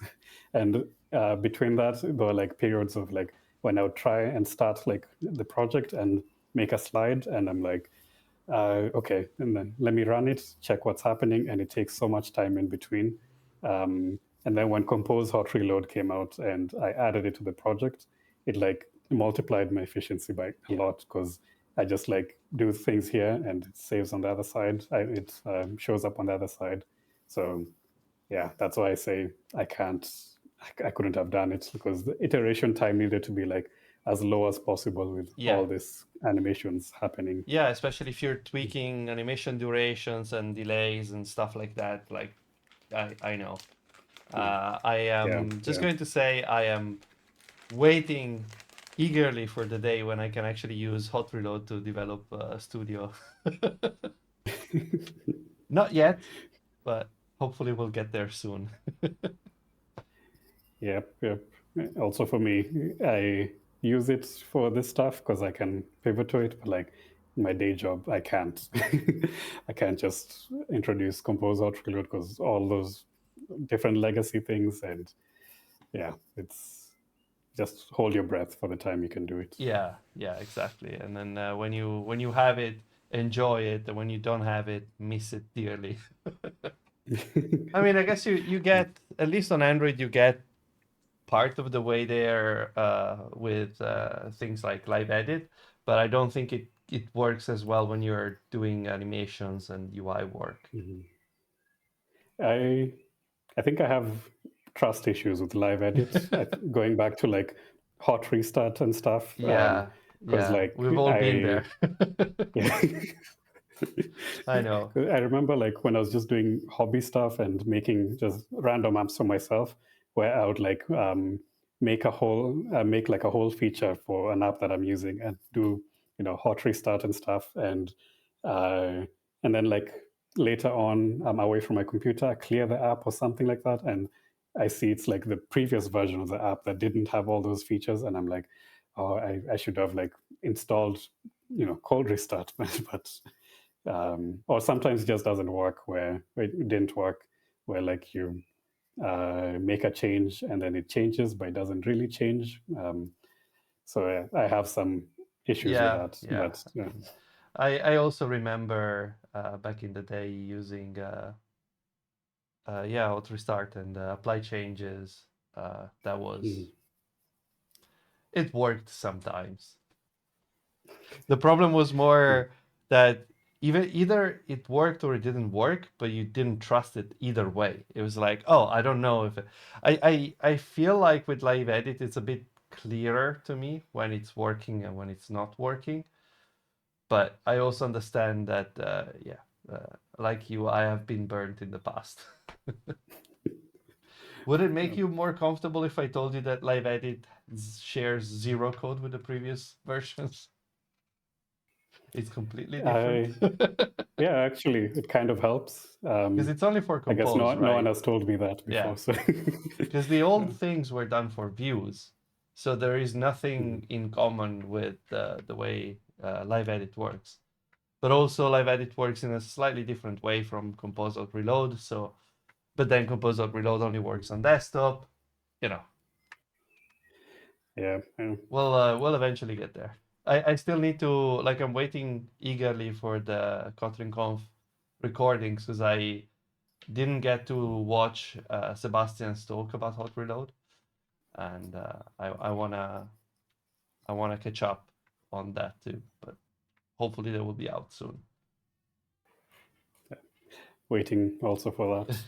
And between that, there were like periods of like when I would try and start like the project and make a slide, and I'm like, okay, and then let me run it, check what's happening, and it takes so much time in between. And then when Compose Hot Reload came out and I added it to the project, it like multiplied my efficiency by a lot, because I just like do things here and it saves on the other side. It shows up on the other side. So yeah, that's why I say I couldn't have done it, because the iteration time needed to be like as low as possible with all these animations happening. Yeah, especially if you're tweaking animation durations and delays and stuff like that. Like, I know. I am just going to say I am waiting eagerly for the day when I can actually use Hot Reload to develop Studio. Not yet, but hopefully we'll get there soon. Yep. Also for me, I use it for this stuff because I can pivot to it, but like my day job, I can't. I can't just introduce Compose Hot Reload because all those different legacy things, and yeah, it's just hold your breath for the time you can do it. Yeah, exactly. And then when you have it, enjoy it, and when you don't have it, miss it dearly. I mean, I guess you get, at least on Android, you get part of the way there with things like Live Edit, but I don't think it works as well when you're doing animations and UI work. I think I have trust issues with Live Edit. Going back to like hot restart and stuff. Yeah, like we've all been there. Yeah. I know. I remember like when I was just doing hobby stuff and making just random apps for myself, where I would like make like a whole feature for an app that I'm using and do hot restart and stuff, and then like later on I'm away from my computer, I clear the app or something like that, and I see it's like the previous version of the app that didn't have all those features, and I'm like, oh, I should have like installed cold restart, but or sometimes it just doesn't work where it didn't work, where like you make a change and then it changes but it doesn't really change. So I have some issues with that. But yeah. I also remember back in the day using hot restart and apply changes. That was it worked sometimes. The problem was more that either it worked or it didn't work, but you didn't trust it either way. It was like, oh, I don't know if I feel like with Live Edit it's a bit clearer to me when it's working and when it's not working. But I also understand that like you, I have been burnt in the past. Would it make you more comfortable if I told you that Live Edit shares zero code with the previous versions? It's completely different. Yeah, actually, it kind of helps. Because it's only for Compose, I guess right? no one has told me that before. So. Because the old things were done for views, so there is nothing in common with the way Live Edit works. But also Live Edit works in a slightly different way from Compose Reload. So, but then Compose Reload only works on desktop. Yeah. We'll eventually get there. I still need to, like, I'm waiting eagerly for the Kotlin Conf recordings because I didn't get to watch Sebastian's talk about Hot Reload, and I wanna catch up on that too. But hopefully they will be out soon. Waiting also for that.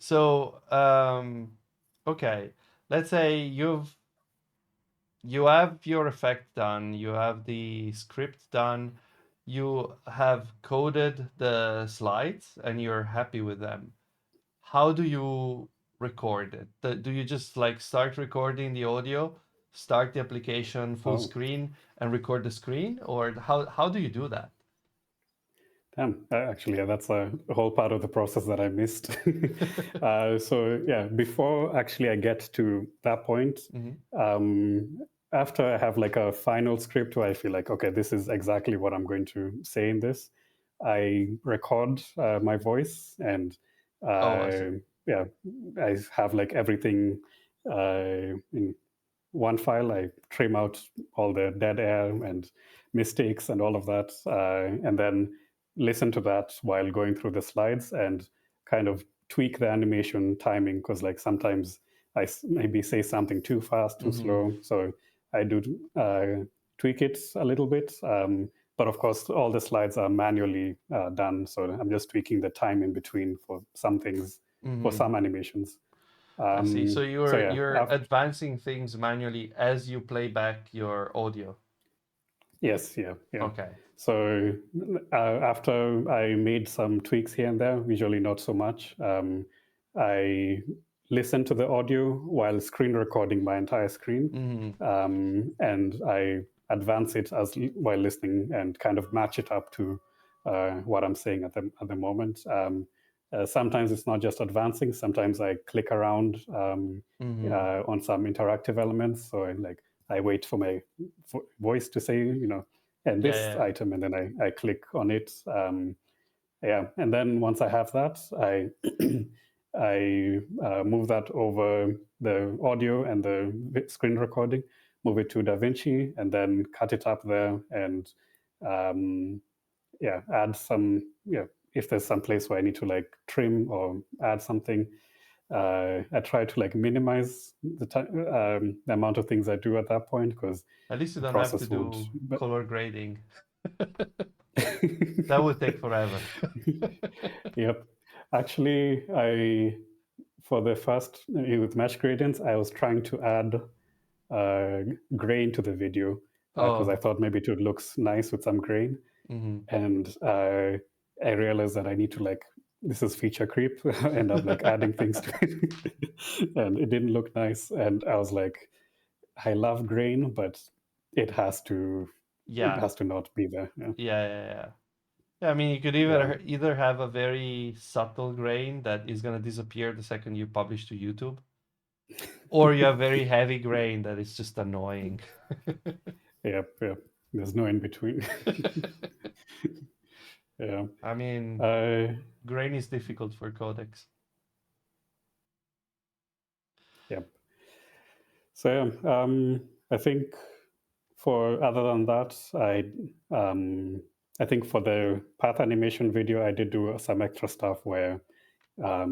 So okay, let's say you have your effect done, you have the script done, you have coded the slides, and you're happy with them. How do you record it? Do you just like start recording the audio, start the application full screen, and record the screen, or how do you do that? Damn, actually, that's a whole part of the process that I missed. So yeah, before actually I get to that point, after I have like a final script where I feel like, okay, this is exactly what I'm going to say in this, I record my voice, and I have like everything in one file. I trim out all the dead air and mistakes and all of that, and then listen to that while going through the slides and kind of tweak the animation timing, because like sometimes I maybe say something too fast, too slow. So I do tweak it a little bit. But of course, all the slides are manually done. So I'm just tweaking the time in between for some things, for some animations. I see. So you're advancing things manually as you play back your audio. Yes, yeah. Okay. So after I made some tweaks here and there, usually not so much, I listen to the audio while screen recording my entire screen, and I advance it while listening and kind of match it up to what I'm saying at the moment. Sometimes it's not just advancing. Sometimes I click around on some interactive elements. So I wait for my voice to say, and this item, and then I click on it. And then once I have that, I I move that over the audio and the screen recording, move it to DaVinci, and then cut it up there and add some. If there's some place where I need to trim or add something, I try to minimize the amount of things I do at that point, because at least you don't have to do color grading. That would take forever. Yep. Actually, for the first with mesh gradients, I was trying to add grain to the video because I thought maybe it looks nice with some grain, and I realized that I need to this is feature creep, and I'm adding things to it, and it didn't look nice, and I was like, I love grain, but it has to not be there. Yeah, I mean, you could either have a very subtle grain that is going to disappear the second you publish to YouTube, or you have very heavy grain that is just annoying. Yep. There's no in between. Yeah. I mean, grain is difficult for codecs. Yep. So I think other than that, I think for the path animation video, I did do some extra stuff where I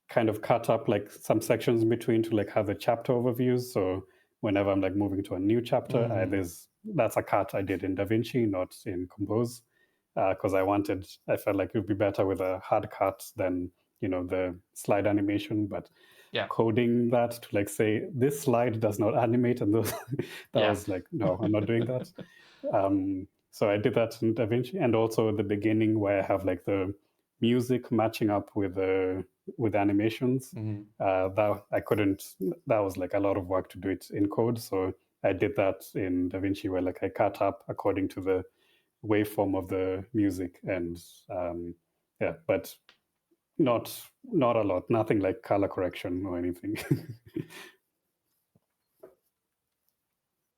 kind of cut up some sections in between to have the chapter overviews. So whenever I'm moving to a new chapter, that's a cut I did in DaVinci, not in Compose, because I felt like it would be better with a hard cut than the slide animation. But coding that to say this slide does not animate, and those was no, I'm not doing that. So I did that in DaVinci, and also at the beginning where I have the music matching up with animations. That I couldn't. That was a lot of work to do it in code. So I did that in DaVinci, where I cut up according to the waveform of the music, and but not a lot. Nothing like color correction or anything.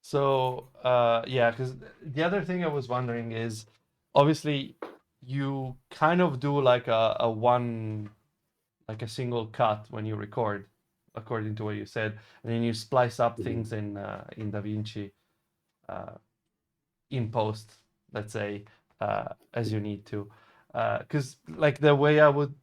So because the other thing I was wondering is, obviously, you kind of do a single cut when you record, according to what you said, and then you splice up things in DaVinci in post, let's say, as you need to. Because the way I would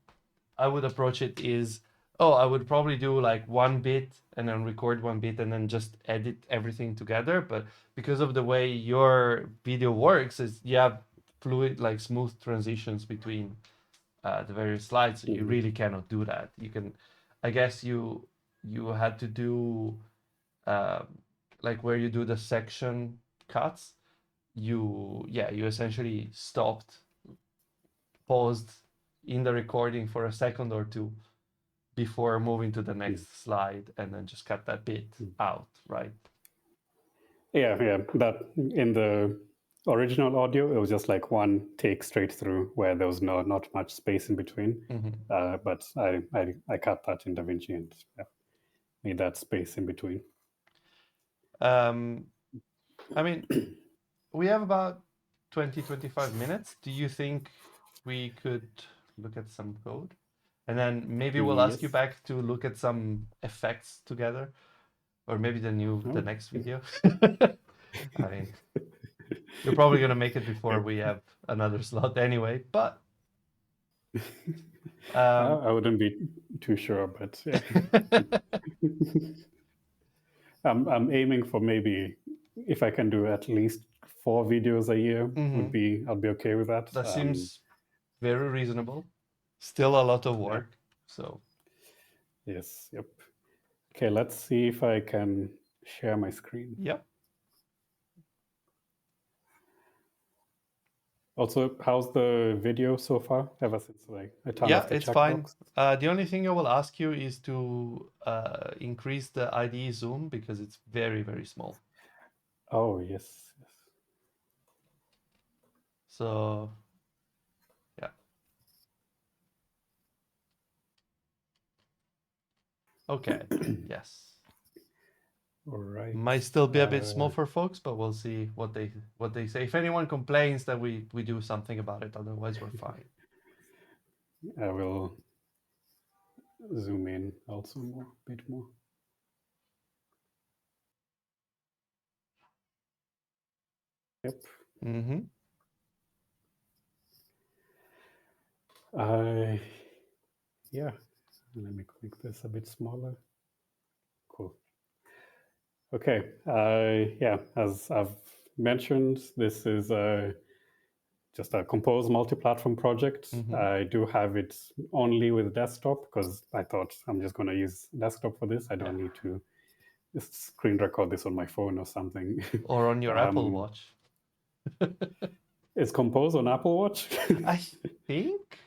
approach it is, I would probably do one bit and then record one bit and then just edit everything together. But because of the way your video works, is you have fluid, smooth transitions between the various slides. So you really cannot do that. You can, I guess you had to do where you do the section cuts. You essentially stopped, paused in the recording for a second or two before moving to the next slide, and then just cut that bit out, right? Yeah. That in the original audio, it was just one take straight through where there was not much space in between. But I cut that in DaVinci and made that space in between. I mean, we have about 20-25 minutes. Do you think we could look at some code? And then maybe we'll ask you back to look at some effects together, or maybe the next video. I mean, you're probably gonna make it before we have another slot anyway, but I wouldn't be too sure, but yeah. I'm aiming for maybe, if I can do at least 4 videos a year, I'll be okay with that. That seems very reasonable. Still a lot of work. So yes, yep. Okay, let's see if I can share my screen. Yep. Also, how's the video so far? Ever since I turned off the it's fine. checkbox? The only thing I will ask you is to increase the IDE zoom because it's very, very small. Oh, yes. So, yeah. Okay. Yes. All right. Might still be a bit small for folks, but we'll see what they say. If anyone complains, then we do something about it. Otherwise, we're fine. I will zoom in also a bit more. Yep. Mm-hmm. Yeah. Let me make this a bit smaller. Cool. Okay. Yeah. As I've mentioned, this is just a Compose multi-platform project. Mm-hmm. I do have it only with desktop because I thought I'm just going to use desktop for this. I don't need to screen record this on my phone or something. Or on your Apple Watch. Is Compose on Apple Watch? I think.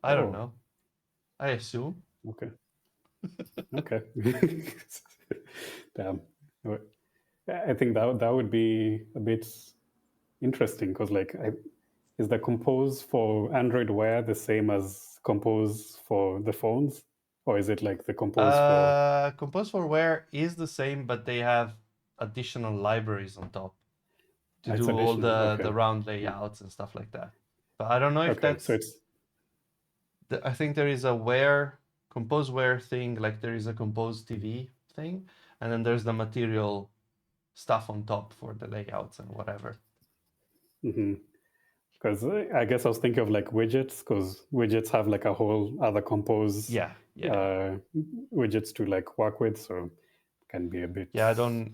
I don't know. I assume. Okay. Okay. Damn. I think that would be a bit interesting because is the Compose for Android Wear the same as Compose for the phones, or is it like the Compose for Compose for Wear is the same, but they have additional libraries on top to do all the round layouts and stuff like that. But I don't know if that's. So it's. I think there is a Wear Compose Wear thing, like there is a Compose TV thing, and then there's the material stuff on top for the layouts and whatever. Because I guess I was thinking of like widgets, because widgets have like a whole other Compose widgets to like work with, so it can be a bit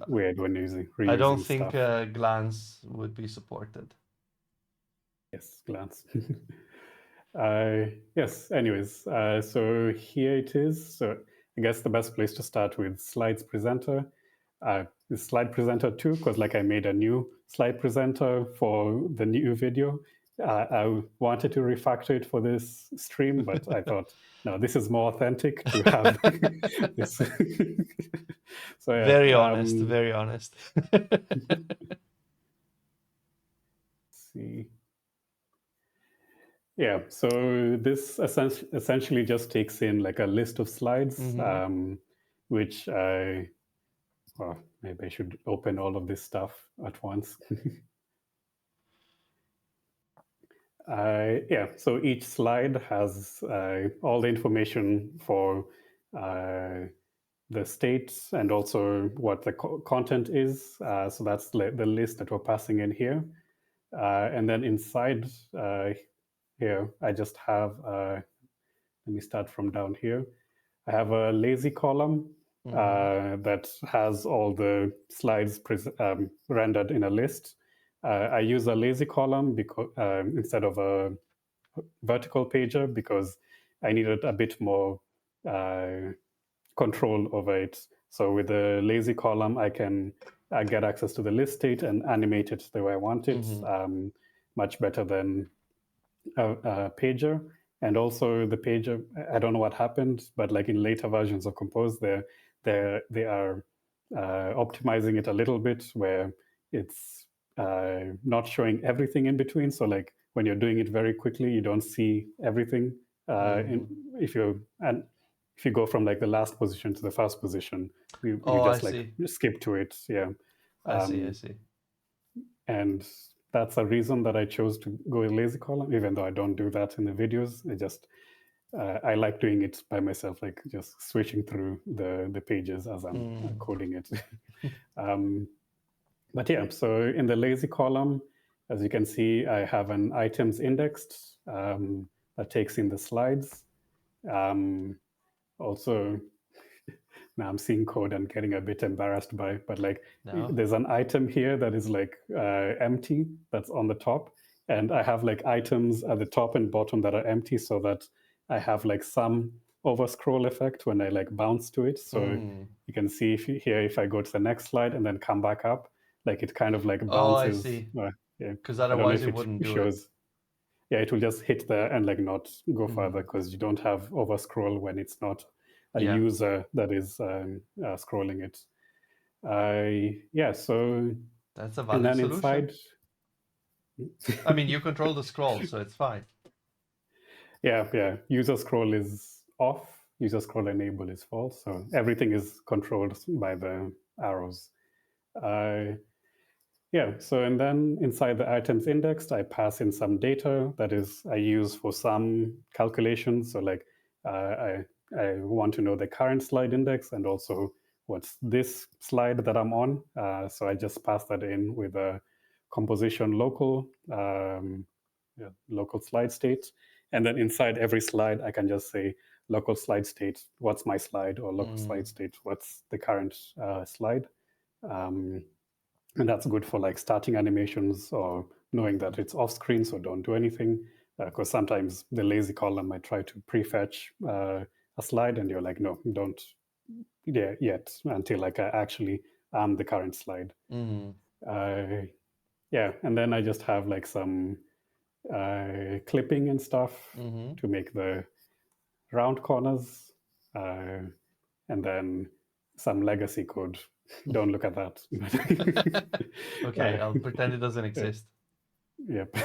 weird when using reusing I don't think stuff. Glance would be supported. Yes, Glance. Yes, anyways, so here it is. So I guess the best place to start with Slides Presenter. Is Slide Presenter 2, because like I made a new slide presenter for the new video. I wanted to refactor it for this stream, but I thought, no, this is more authentic to have this. So yeah, very honest. Let's see. Yeah, so this essentially just takes in like a list of slides, which well, maybe I should open all of this stuff at once. Yeah, so each slide has all the information for the state and also what the content is. So that's the list that we're passing in here. And then inside here, I just have, let me start from down here. I have a lazy column that has all the slides rendered in a list. I use a lazy column because instead of a vertical pager because I needed a bit more control over it. So with the lazy column, I can get access to the list state and animate it the way I want it, much better than a pager. And also the pager, I don't know what happened, but like in later versions of Compose, they are optimizing it a little bit where it's not showing everything in between. So like when you're doing it very quickly, you don't see everything. If you go from like the last position to the first position, you just skip to it. Yeah. I see. And that's a reason that I chose to go with lazy column, even though I don't do that in the videos. I like doing it by myself, like just switching through the pages as I'm coding it. But yeah, so in the lazy column, as you can see, I have an items indexed that takes in the slides. Also, now I'm seeing code and getting a bit embarrassed by it, but like there's an item here that is like empty that's on the top, and I have like items at the top and bottom that are empty so that I have like some over scroll effect when I like bounce to it. So you can see if I go to the next slide and then come back up, like it kind of like bounces. Oh, I see. Yeah, because I don't know otherwise if it wouldn't do it. shows. Yeah, it will just hit there and like not go further because you don't have over scroll when it's not a user that is scrolling it. Yeah, so That's a and valid then solution. inside. I mean, you control the scroll, so it's fine. Yeah. User scroll is off. User scroll enable is false. So everything is controlled by the arrows. Yeah, so and then inside the items indexed, I pass in some data that is I use for some calculations. So like I want to know the current slide index and also what's this slide that I'm on. So I just pass that in with a composition local, local slide state. And then inside every slide, I can just say local slide state, what's my slide, or local slide state, what's the current slide. And that's good for like starting animations or knowing that it's off screen, so don't do anything. Because sometimes the lazy column might try to prefetch a slide, and you're like, no, don't yet until like I actually am the current slide. Yeah, and then I just have like some clipping and stuff to make the round corners, and then some legacy code. Don't look at that. Okay, I'll pretend it doesn't exist. Yep.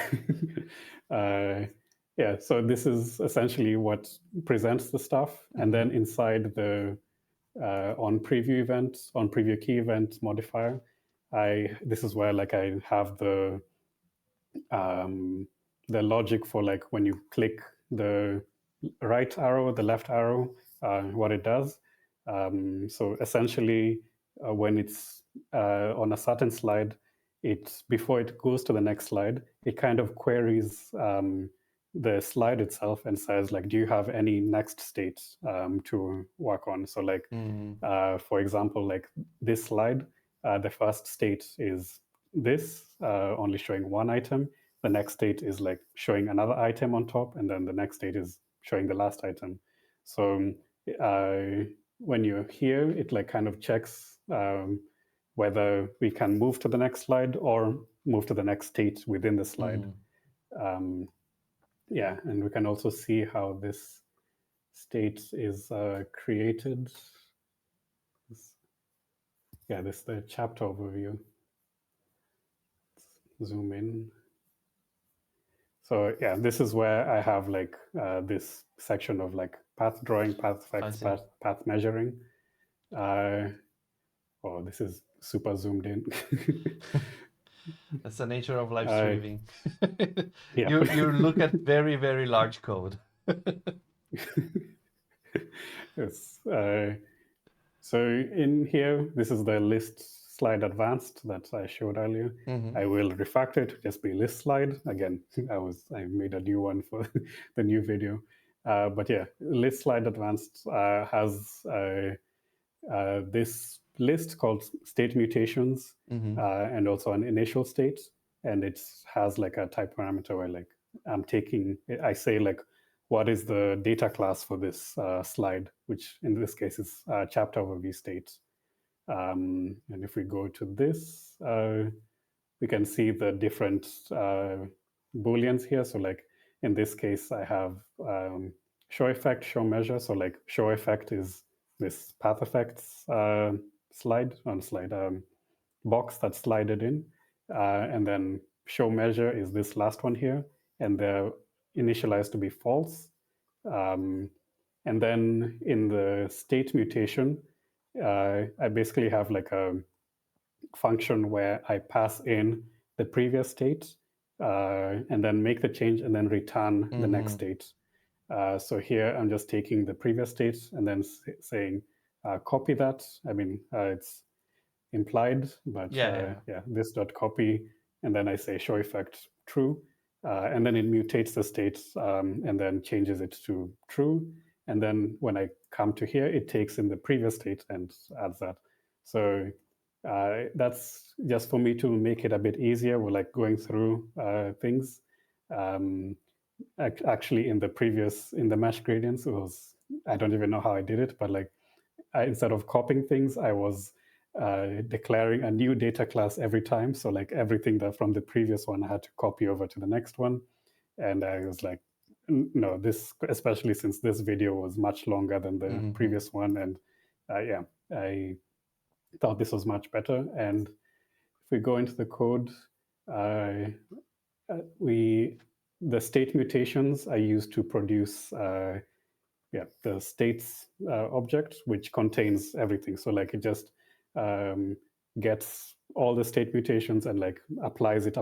Yeah, so this is essentially what presents the stuff. And then inside the on preview key event modifier, this is where like I have the logic for like when you click the right arrow, the left arrow, what it does. So essentially, when it's on a certain slide, before it goes to the next slide, it kind of queries the slide itself and says like, do you have any next state to work on? So like, for example, like this slide, the first state is this, only showing one item. The next state is like showing another item on top, and then the next state is showing the last item. So when you're here, it like kind of checks whether we can move to the next slide or move to the next state within the slide. Yeah, and we can also see how this state is created. Yeah, this is the chapter overview. Let's zoom in. So yeah, this is where I have like this section of like path drawing, path effects, path measuring. Oh, this is super zoomed in. That's the nature of live streaming. Yeah. You look at very, very large code. Yes. So in here, this is the list slide advanced that I showed earlier. I will refactor it to just be list slide. Again, I made a new one for the new video. But yeah, list slide advanced has this list called state mutations and also an initial state. And it has like a type parameter where like I say like, what is the data class for this slide, which in this case is chapter overview state. And if we go to this, we can see the different booleans here. So like in this case, I have show effect, show measure. So like show effect is this path effects box that's slided in. And then show measure is this last one here. And they're initialized to be false. And then in the state mutation, I basically have like a function where I pass in the previous state and then make the change and then return the next state. So here I'm just taking the previous state and then saying copy that. I mean, it's implied, but this dot copy, and then I say show effect true, and then it mutates the state and then changes it to true. And then when I come to here, it takes in the previous state and adds that. So that's just for me to make it a bit easier. We're like going through things. Actually, in the mesh gradients, I don't even know how I did it, but like instead of copying things, I was declaring a new data class every time. So like everything that from the previous one I had to copy over to the next one. And I was like, no, this, especially since this video was much longer than the previous one. And yeah, I thought this was much better. And if we go into the code, the state mutations I use to produce the states object, which contains everything. So like it just gets all the state mutations and like applies it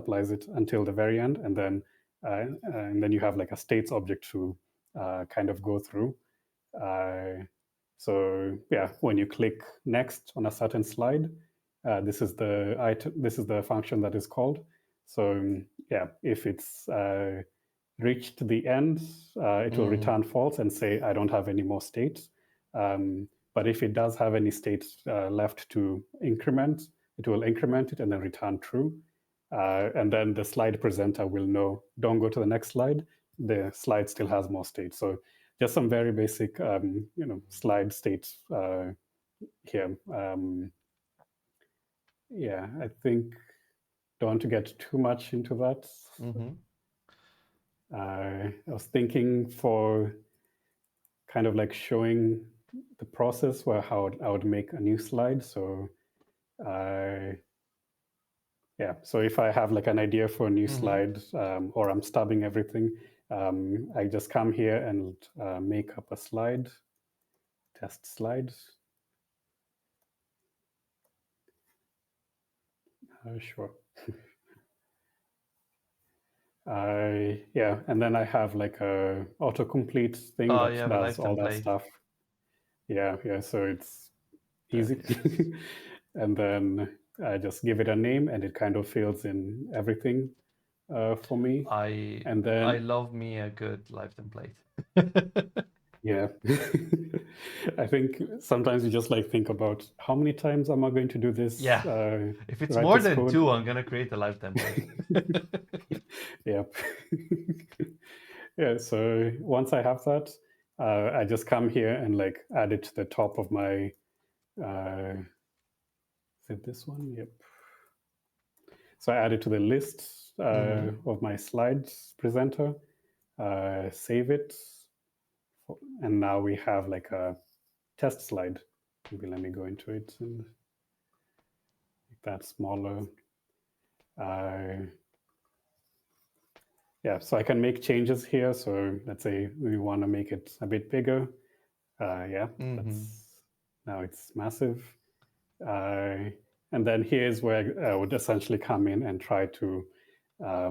until the very end, and then you have like a states object to kind of go through. So yeah, when you click next on a certain slide, this is the function that is called. So yeah, if it's reached the end, it will return false and say, I don't have any more states. But if it does have any states left to increment, it will increment it and then return true. And then the slide presenter will know, don't go to the next slide. The slide still has more states. So just some very basic, slide states here. Yeah, I think don't want to get too much into that. I was thinking for kind of like showing the process where how I would make a new slide. So yeah, so if I have like an idea for a new slide or I'm stubbing everything, I just come here and make up a slide, test slide. Sure. Yeah, and then I have like a autocomplete thing that does all that stuff. Yeah, so it's easy. And then I just give it a name and it kind of fills in everything for me. I love me a good live template. Yeah. I think sometimes you just like think about how many times am I going to do this? Yeah. If it's more than code? 2, I'm going to create a live template. Yep. Yeah, so once I have that, I just come here and like add it to the top of my, is it this one? Yep. So I add it to the list of my slides presenter, save it, and now we have like a test slide. Maybe let me go into it and make that smaller. Yeah, so I can make changes here. So let's say we want to make it a bit bigger. Yeah, now it's massive. And then here's where I would essentially come in and try to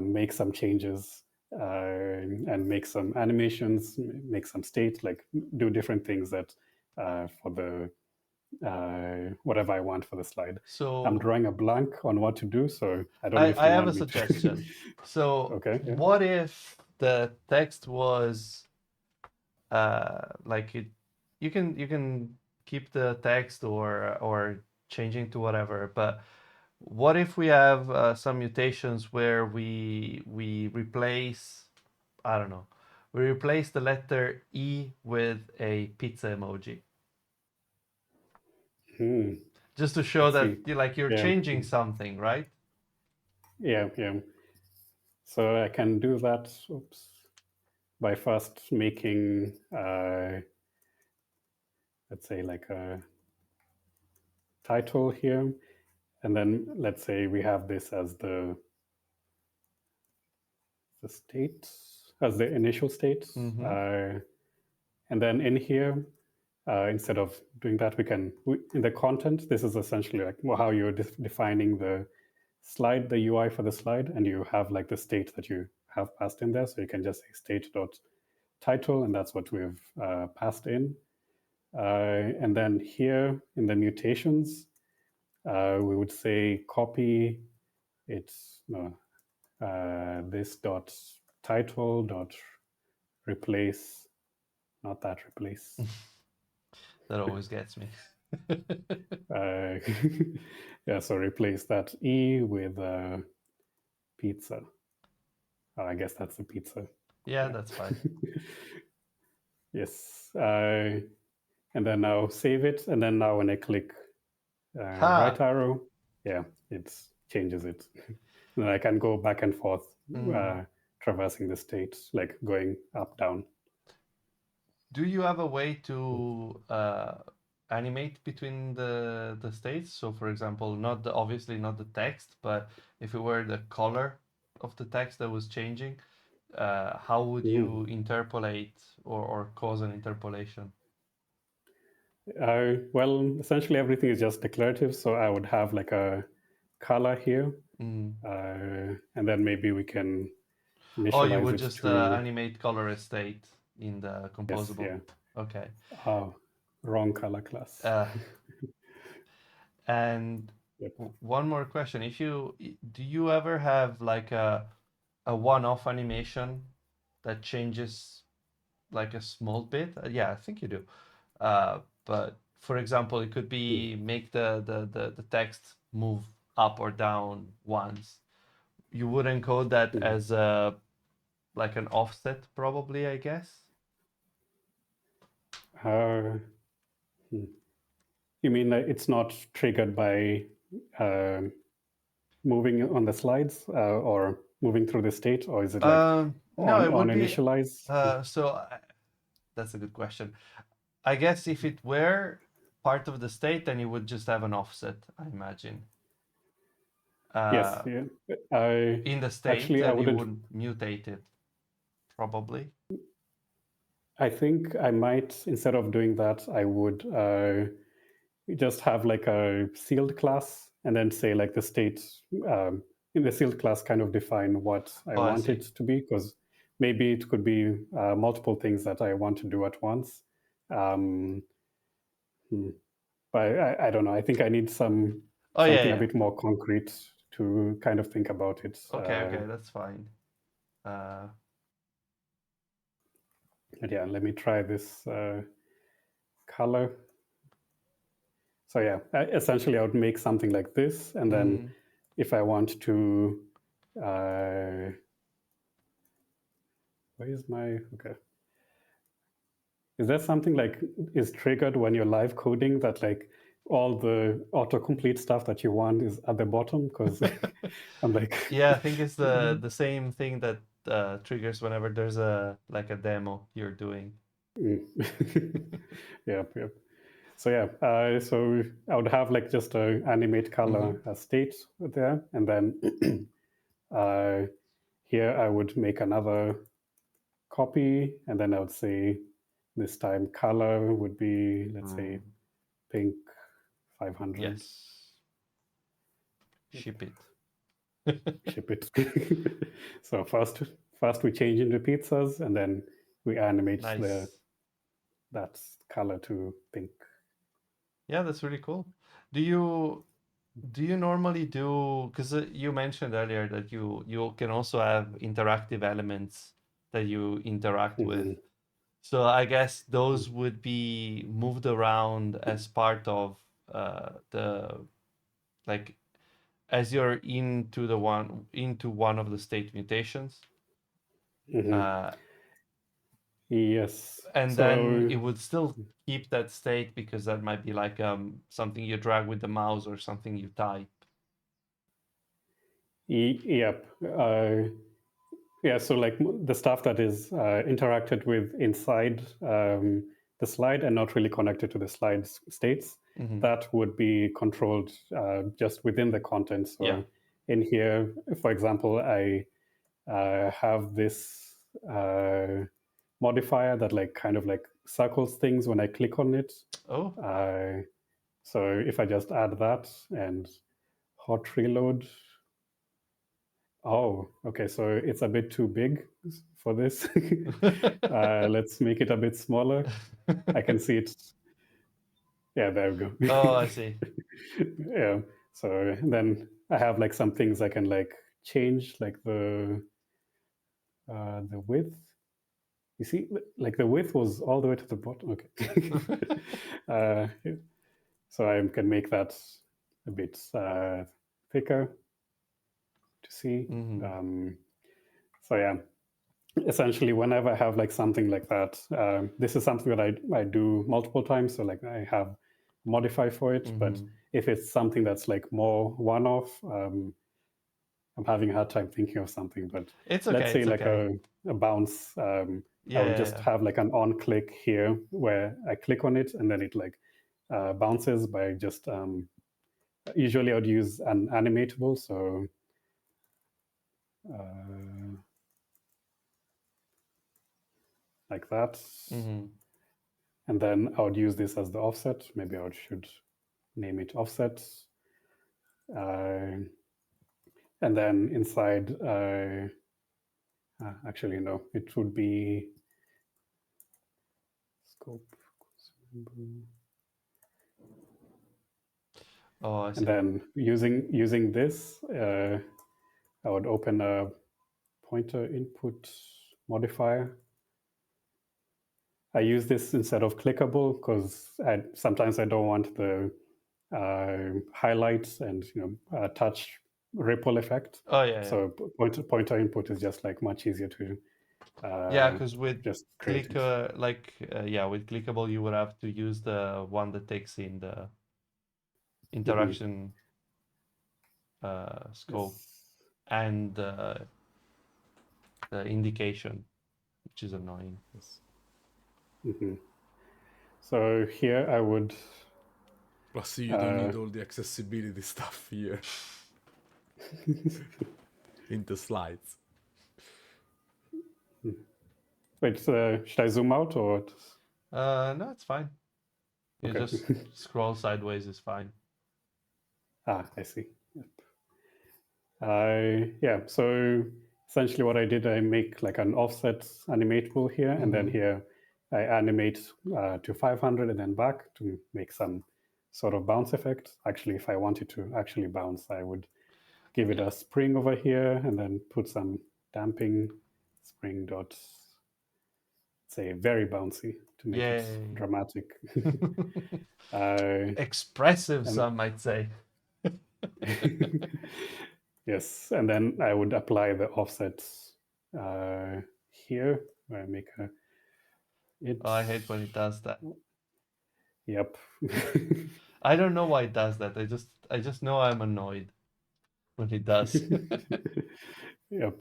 make some changes and make some animations, make some state, like do different things that for the whatever I want for the slide. So I'm drawing a blank on what to do, so I don't know if I have a suggestion. So okay, yeah. What if the text was like it? You can keep the text or changing to whatever, but what if we have some mutations where we replace, I don't know, we replace the letter E with a pizza emoji? Just to show that you're changing something, right? Yeah. So I can do that. Oops. By first making, let's say, like a title here, and then let's say we have this as the state, as the initial state, and then in here, instead of doing that, in the content, this is essentially like how you're defining the slide, the UI for the slide, and you have like the state that you have passed in there. So you can just say state.title, and that's what we've passed in. And then here in the mutations, we would say copy this dot title dot replace, not that replace. That always gets me. Yeah, so replace that E with pizza. Oh, I guess that's a pizza. Yeah, that's fine. Yes. And then now save it. And then now when I click right arrow, yeah, it changes it. And I can go back and forth, traversing the state, like going up, down. Do you have a way to animate between the states? So, for example, obviously not the text, but if it were the color of the text that was changing, how would you interpolate or cause an interpolation? Well, essentially everything is just declarative. So I would have like a color here, and then maybe we can Oh, you initialize would it just to animate color state in the yes, composable. yeah. Okay. Oh, wrong color class. And Yep. one more question: do you ever have like a one-off animation that changes like a small bit? Yeah, I think you do. But for example, it could be make the text move up or down once. You would encode that as like an offset, probably, I guess. You mean that it's not triggered by moving on the slides or moving through the state, or is it like No, it on would be. initialize? That's a good question. I guess if it were part of the state, then you would just have an offset, I imagine. Yes, yeah. In the state, Actually, I and you wouldn't. would mutate it, probably. I think I might, instead of doing that, I would just have like a sealed class and then say like the state in the sealed class kind of define what I Oh, I want see. it to be, because maybe it could be multiple things that I want to do at once. But I don't know. I think I need something a bit more concrete to kind of think about it. Okay, that's fine. But yeah, let me try this color. So yeah, essentially I would make something like this, and then if I want to, where is my, okay. Is there something like is triggered when you're live coding that like all the autocomplete stuff that you want is at the bottom? Because I'm like, yeah, I think it's the same thing that triggers whenever there's a demo you're doing. Yep. So yeah, so I would have like just a animate color state there, and then here I would make another copy, and then I would say this time color would be, let's say, pink 500. Yes. Ship it. Ship it. So first we change into pizzas, and then we animate that color to pink. Yeah, that's really cool. Do you normally do, because you mentioned earlier that you can also have interactive elements that you interact with. So I guess those would be moved around as part of the like as you're into one of the state mutations. Yes. And then it would still keep that state, because that might be like something you drag with the mouse or something you type. Yep. Yeah, so like the stuff that is interacted with inside the slide and not really connected to the slide's states, that would be controlled just within the content. So in here, for example, I have this modifier that like kind of like circles things when I click on it. Oh. So if I just add that and hot reload. Oh, okay. So it's a bit too big for this. Let's make it a bit smaller. I can see it. Yeah, there we go. Oh, I see. Yeah. So then I have like some things I can like change, like the width. You see, like the width was all the way to the bottom. Okay. So I can make that a bit thicker to see. So yeah, essentially whenever I have like something like that, this is something that I do multiple times. So like I have modify for it. But if it's something that's like more one-off, I'm having a hard time thinking of something. But it's okay, let's say it's like okay. a bounce. I would just have like an on click here where I click on it and then it like bounces by just usually I would use an animatable. So like that. And then I would use this as the offset. Maybe I should name it offset. And then inside, actually, no, it would be scope. Oh, I see. And then using this, I would open a pointer input modifier. I use this instead of clickable because sometimes I don't want the highlights and touch ripple effect. Oh yeah. So pointer input is just like much easier to. Because with just with clickable, you would have to use the one that takes in the interaction scope and the indication, which is annoying. So here I would. Plus, you don't need all the accessibility stuff here in the slides. Wait, should I zoom out or? No, it's fine. You just scroll sideways is fine. I see. Yeah, so essentially what I did, I make like an offset animatable here, and then here I animate to 500 and then back to make some sort of bounce effect. Actually, if I wanted to actually bounce, I would give it a spring over here and then put some damping spring dot, say very bouncy to make it dramatic. Expressive, some might say. Yes, and then I would apply the offsets here where I make a. I hate when it does that. Yep. I don't know why it does that. I just know I'm annoyed when it does. Yep.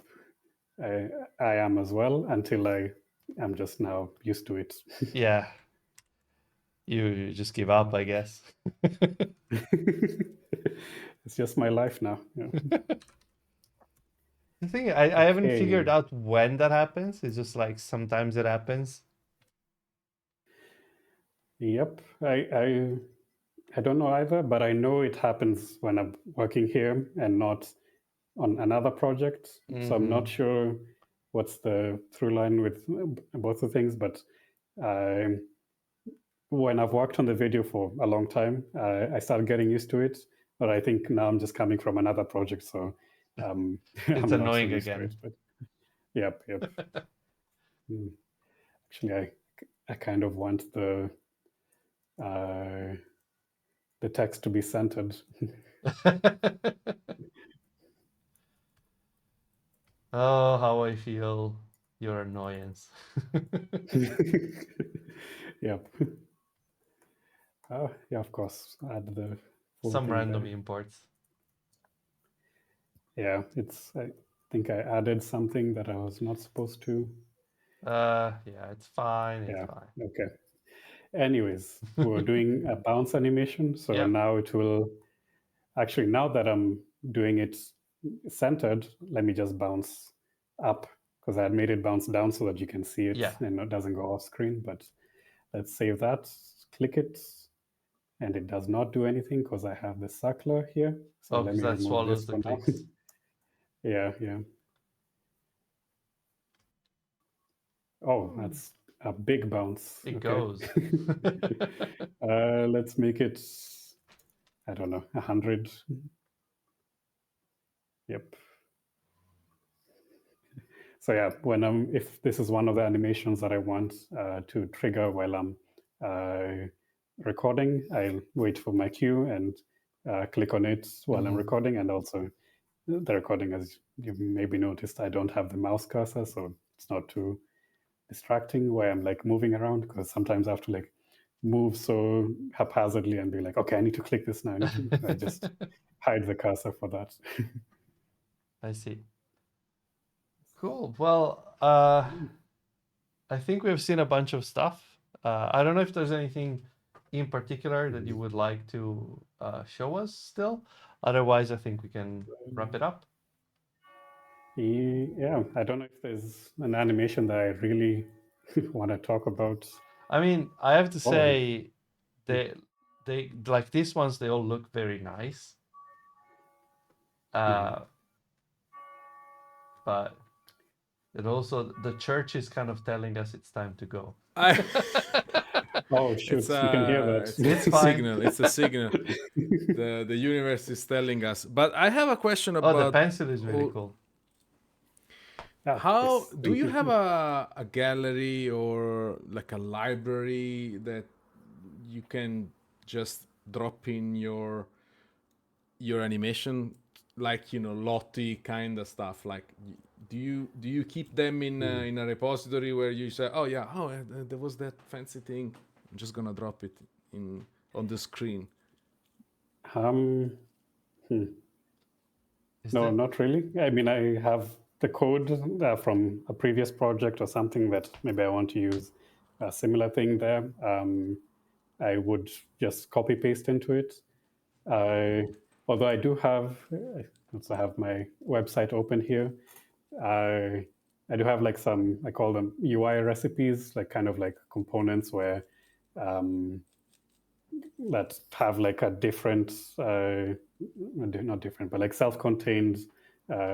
I am as well until I am just now used to it. Yeah. You just give up, I guess. It's just my life now. Yeah. The thing I haven't figured out when that happens. It's just like sometimes it happens. Yep. I don't know either, but I know it happens when I'm working here and not on another project. So I'm not sure what's the through line with both the things, but when I've worked on the video for a long time, I started getting used to it. But I think now I'm just coming from another project, so it's I'm annoying not so used again. to it, but yep. Actually, I kind of want the text to be centered. Oh, how I feel your annoyance. Yep. Yeah, of course. Add the full Some thing random there. imports. Yeah, I think I added something that I was not supposed to. Yeah, it's fine. It's fine. Okay. Anyways, we're doing a bounce animation. So now it will actually, now that I'm doing it centered, let me just bounce up because I had made it bounce down so that you can see it and it doesn't go off screen. But let's save that, click it, and it does not do anything because I have the circular here. So let me that remove swallows this the for now. clicks. Yeah. Oh, that's a big bounce. It goes. Let's make it, I don't know, 100. Yep. So yeah, if this is one of the animations that I want to trigger while I'm recording, I'll wait for my cue and click on it while I'm recording. And also the recording, as you maybe noticed, I don't have the mouse cursor, so it's not too distracting where I'm like moving around, because sometimes I have to like move so haphazardly and be like, okay, I need to click this now. I just hide the cursor for that. I see. Cool. Well, I think we've seen a bunch of stuff. I don't know if there's anything in particular that you would like to show us still. Otherwise, I think we can wrap it up. Yeah, I don't know if there's an animation that I really want to talk about. I mean, I have to say, they like these ones. They all look very nice. But it also, the church is kind of telling us it's time to go. Oh shoot! You can hear that. It's a fine. signal. It's a signal. The universe is telling us. But I have a question about. Oh, the pencil is really cool. How do you have a gallery or like a library that you can just drop in your animation, like Lottie kind of stuff? Like, do you keep them in a repository where you say, oh yeah, there was that fancy thing, I'm just gonna drop it in on the screen? No, not really. I mean, I have the code from a previous project or something that maybe I want to use a similar thing there. I would just copy paste into it. Although I do have, I also have my website open here. I do have like some, I call them UI recipes, like kind of like components where that have like a different, not different, but like self-contained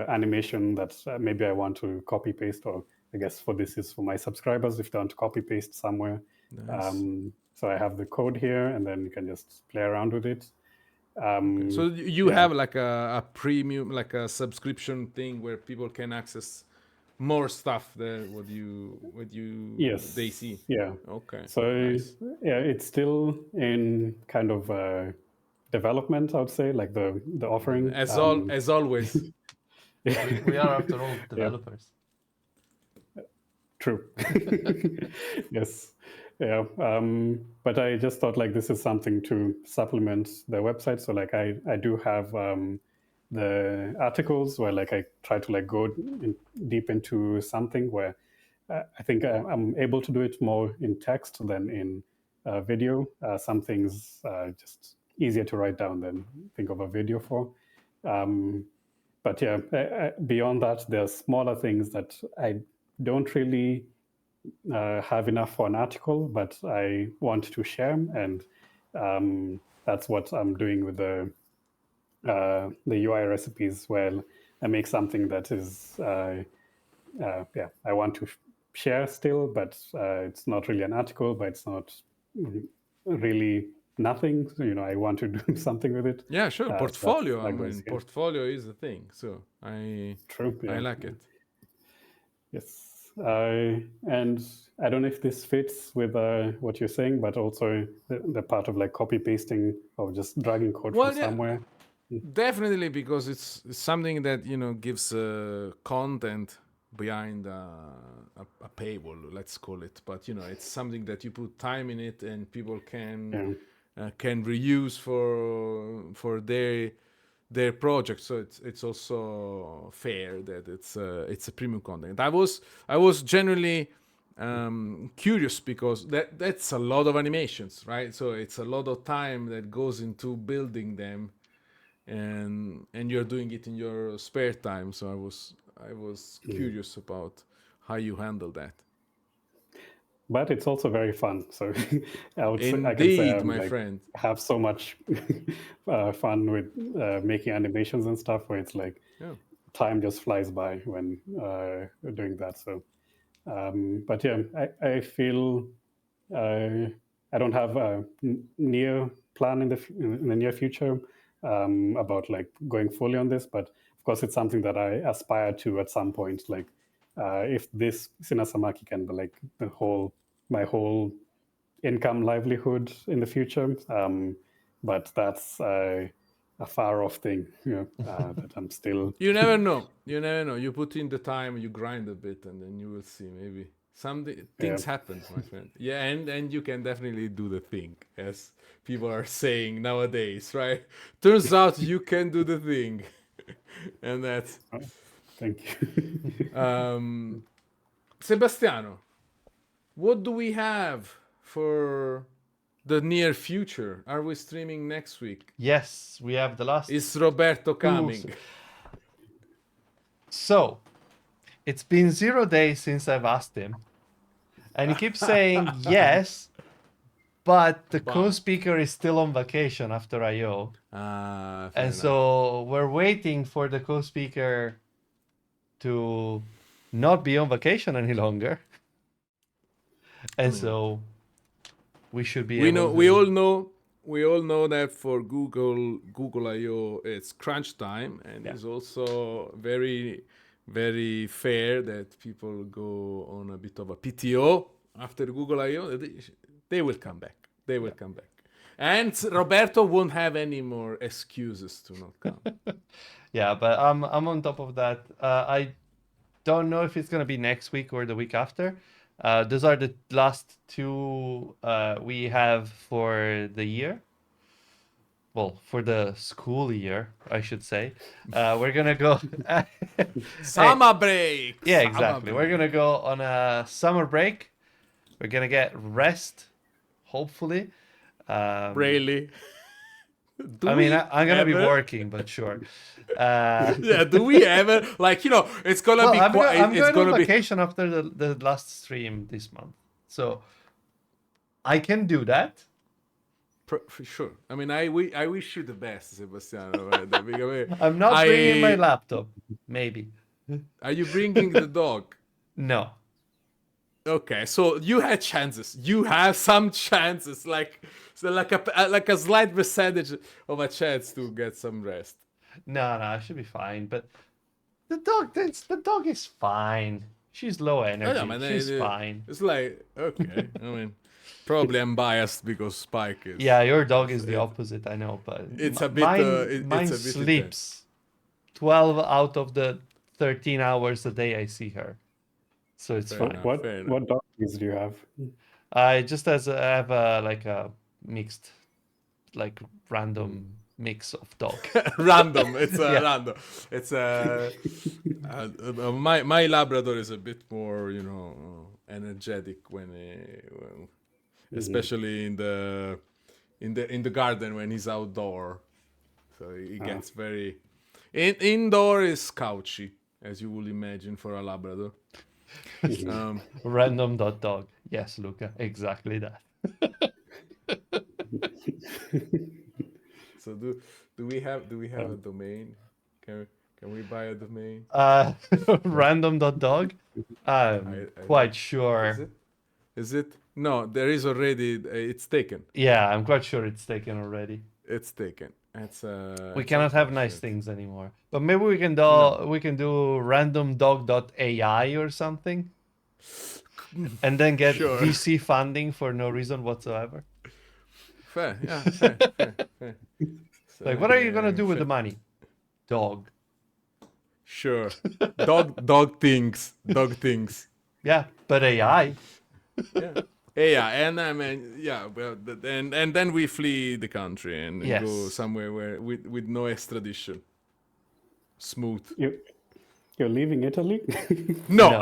animation that maybe I want to copy paste, or I guess for this is for my subscribers if they want to copy paste somewhere. Nice. So I have the code here, and then you can just play around with it. So you have like a premium, like a subscription thing where people can access more stuff than what you Yes. they see. Yeah. Okay. So nice. yeah, it's still in kind of development, I would say, like the offering. As always. We are after all developers. True. Yes. Yeah. But I just thought like this is something to supplement the website. So like I do have the articles where like I try to like go deep into something where I think I'm able to do it more in text than in video. Some things just easier to write down than think of a video for. But yeah, beyond that, there's smaller things that I don't really have enough for an article, but I want to share, and that's what I'm doing with the UI recipes. Where I make something that is, yeah, I want to share still, but it's not really an article, but it's not really nothing. So, I want to do something with it. Yeah, sure. Portfolio. So I mean, portfolio is the thing. So I like it. Yes. And I don't know if this fits with what you're saying, but also the part of like copy pasting or just dragging code from somewhere. Definitely, because it's something that gives content behind a paywall, let's call it. But it's something that you put time in it, and people can reuse for their project. So it's also fair that it's a premium content. I was generally curious because that's a lot of animations, right? So it's a lot of time that goes into building them, and you're doing it in your spare time. So I was curious about how you handle that. But it's also very fun. So I can say my friend, have so much fun with making animations and stuff where it's like time just flies by when doing that. So, but yeah, I feel I don't have a near plan in the near future about like going fully on this, but of course it's something that I aspire to at some point. Like if this sinasamaki can be like my whole income livelihood in the future, but that's a far off thing. That I'm still. You never know. You put in the time, you grind a bit, and then you will see. Maybe Things happen, my friend. Yeah, and you can definitely do the thing, as people are saying nowadays, right? Turns out you can do the thing, and that's. Thank you. Sebastiano, what do we have for the near future? Are we streaming next week? Yes, we have the last. Is Roberto coming? So, it's been 0 days since I've asked him, and he keeps saying yes, but the co-speaker is still on vacation after I/O, and so we're waiting for the co-speaker to not be on vacation any longer, and so we should be. We all know that for Google I/O it's crunch time, and it's also very, very fair that people go on a bit of a PTO after Google I/O. They will come back. They will come back. And Roberto won't have any more excuses to not come. Yeah, but I'm on top of that. I don't know if it's gonna be next week or the week after. Those are the last two we have for the year. Well, for the school year, I should say. We're gonna go Summer break. Yeah, exactly. We're gonna go on a summer break. We're gonna get rest, hopefully. Really? I mean, I'm gonna be working, but sure. Yeah. Do we ever it's gonna be? I'm It's going on gonna be. vacation after the last stream this month, so I can do that. For sure. I mean, I wish you the best, Sebastiano. Right? I'm not bringing my laptop. Maybe. Are you bringing the dog? No. Okay, so you had chances. You have some chances, like a slight percentage of a chance to get some rest. No, I should be fine. But the dog is fine. She's low energy. She's fine. It's like, okay. I mean, probably I'm biased because Spike is. Yeah, your dog is the opposite. I know, but it's a bit. Mine sleeps 12 out of the 13 hours a day I see her, so it's fine. What dog breeds do you have? I just I have a mixed, like random mix of dog. Random. It's random. It's my Labrador is a bit more, energetic when especially in the garden when he's outdoor. So he gets very. Indoor is couchy, as you will imagine for a Labrador. Random.dog. Yes, Luca, exactly that. So do we have a domain? Can we buy a domain? Random.dog. I'm quite sure. Is it? No, there is already. It's taken. Yeah, I'm quite sure it's taken already. It's taken. We cannot have nice things anymore. But maybe we can do randomdog.ai or something, and then get VC funding for no reason whatsoever. Fair, yeah, fair. So, like, what are you gonna do with the money? Dog. Sure. Dog things. Yeah, but AI. Yeah, and I mean, well, and then we flee the country and go somewhere where with no extradition. Smooth. You're leaving Italy? No.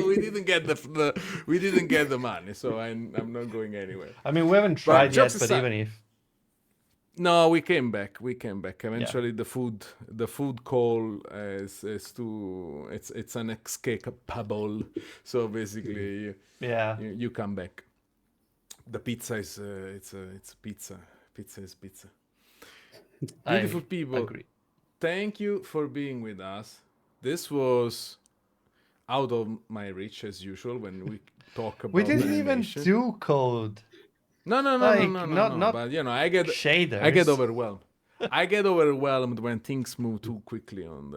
we didn't get the money, so I'm not going anywhere. I mean, we haven't tried yet, but even if. No, we came back. Eventually, the food call is too. It's unescapable. So basically, you come back. The pizza is it's pizza. Pizza is pizza. Beautiful people. Agree. Thank you for being with us. This was out of my reach as usual when we talk about. We didn't animation. even do code. No. Not but I get shaders. I get overwhelmed. I get overwhelmed when things move too quickly on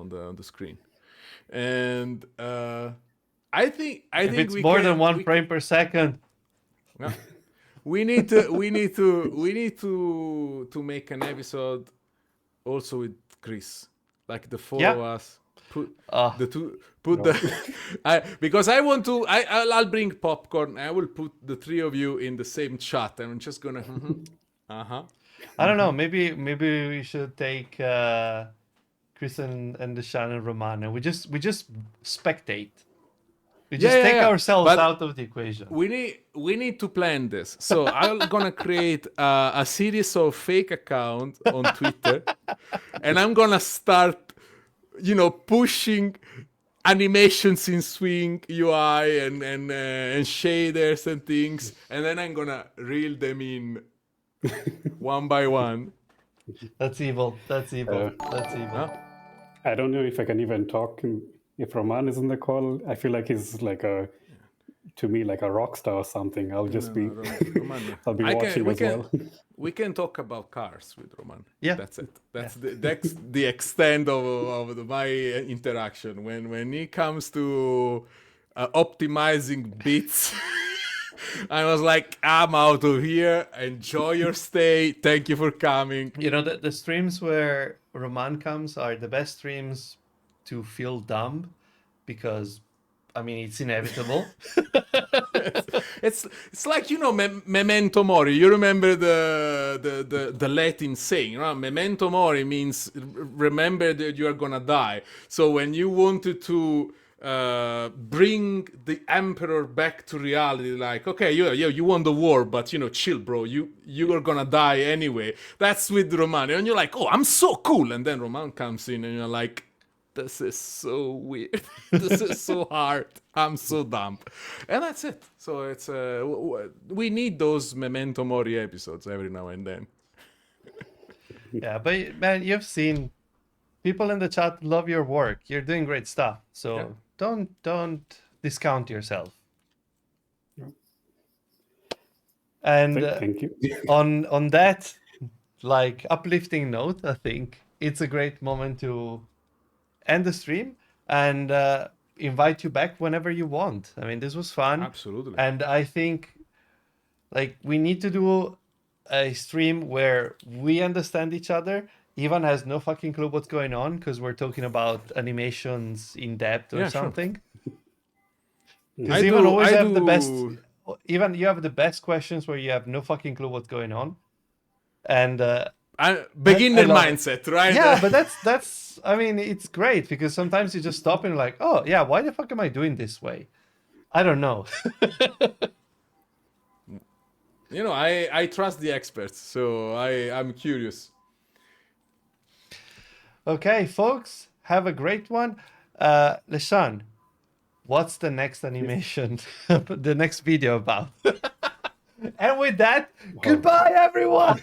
the screen, and I think if it's more than one frame per second. Yeah. We need to make an episode also with Chris, like the four of us. Put Ah. the two. Put the. Because I want to. I'll bring popcorn. I will put the three of you in the same chat, and I'm just gonna. I don't know. Maybe we should take Chris and the Shannon Roman, and we just spectate. We just take ourselves But out of the equation. we need to plan this. So I'm gonna create a series of fake accounts on Twitter, and I'm gonna start, pushing animations in Swing UI and shaders and things, and then I'm gonna reel them in one by one. That's evil. That's evil. That's evil. Huh? I don't know if I can even talk if Roman is in the call. I feel like he's like to me like a rock star or something. I'll just be Roman. I'll be watching as well. We can talk about cars with Roman. Yeah. That's it. That's the extent of my interaction. When it comes to optimizing bits, I was like, I'm out of here. Enjoy your stay. Thank you for coming. The streams where Roman comes are the best streams to feel dumb, because it's inevitable. It's like memento mori. You remember the Latin saying, right? Memento mori means remember that you are gonna die. So when you wanted to bring the emperor back to reality, like, okay, you won the war, but chill, bro. You are gonna die anyway. That's with Roman, and you're like, oh, I'm so cool, and then Roman comes in, and you're like, this is so weird. This is so hard. I'm so dumb. And that's it. So it's we need those memento mori episodes every now and then. Yeah, but man, you've seen people in the chat love your work. You're doing great stuff. So don't discount yourself. And Thank you. on that like uplifting note, I think it's a great moment to end the stream and invite you back whenever you want. This was fun. Absolutely. And I think we need to do a stream where we understand each other. Ivan has no fucking clue what's going on because we're talking about animations in depth or something. Because Ivan always have the best. Ivan, you have the best questions where you have no fucking clue what's going on, and beginner mindset, right? Yeah, but that's. It's great because sometimes you just stop and like, oh yeah, why the fuck am I doing this way? I don't know. I trust the experts, so I'm curious. Okay, folks, have a great one. Leshan, what's the next animation, the next video about? And with that, goodbye, everyone.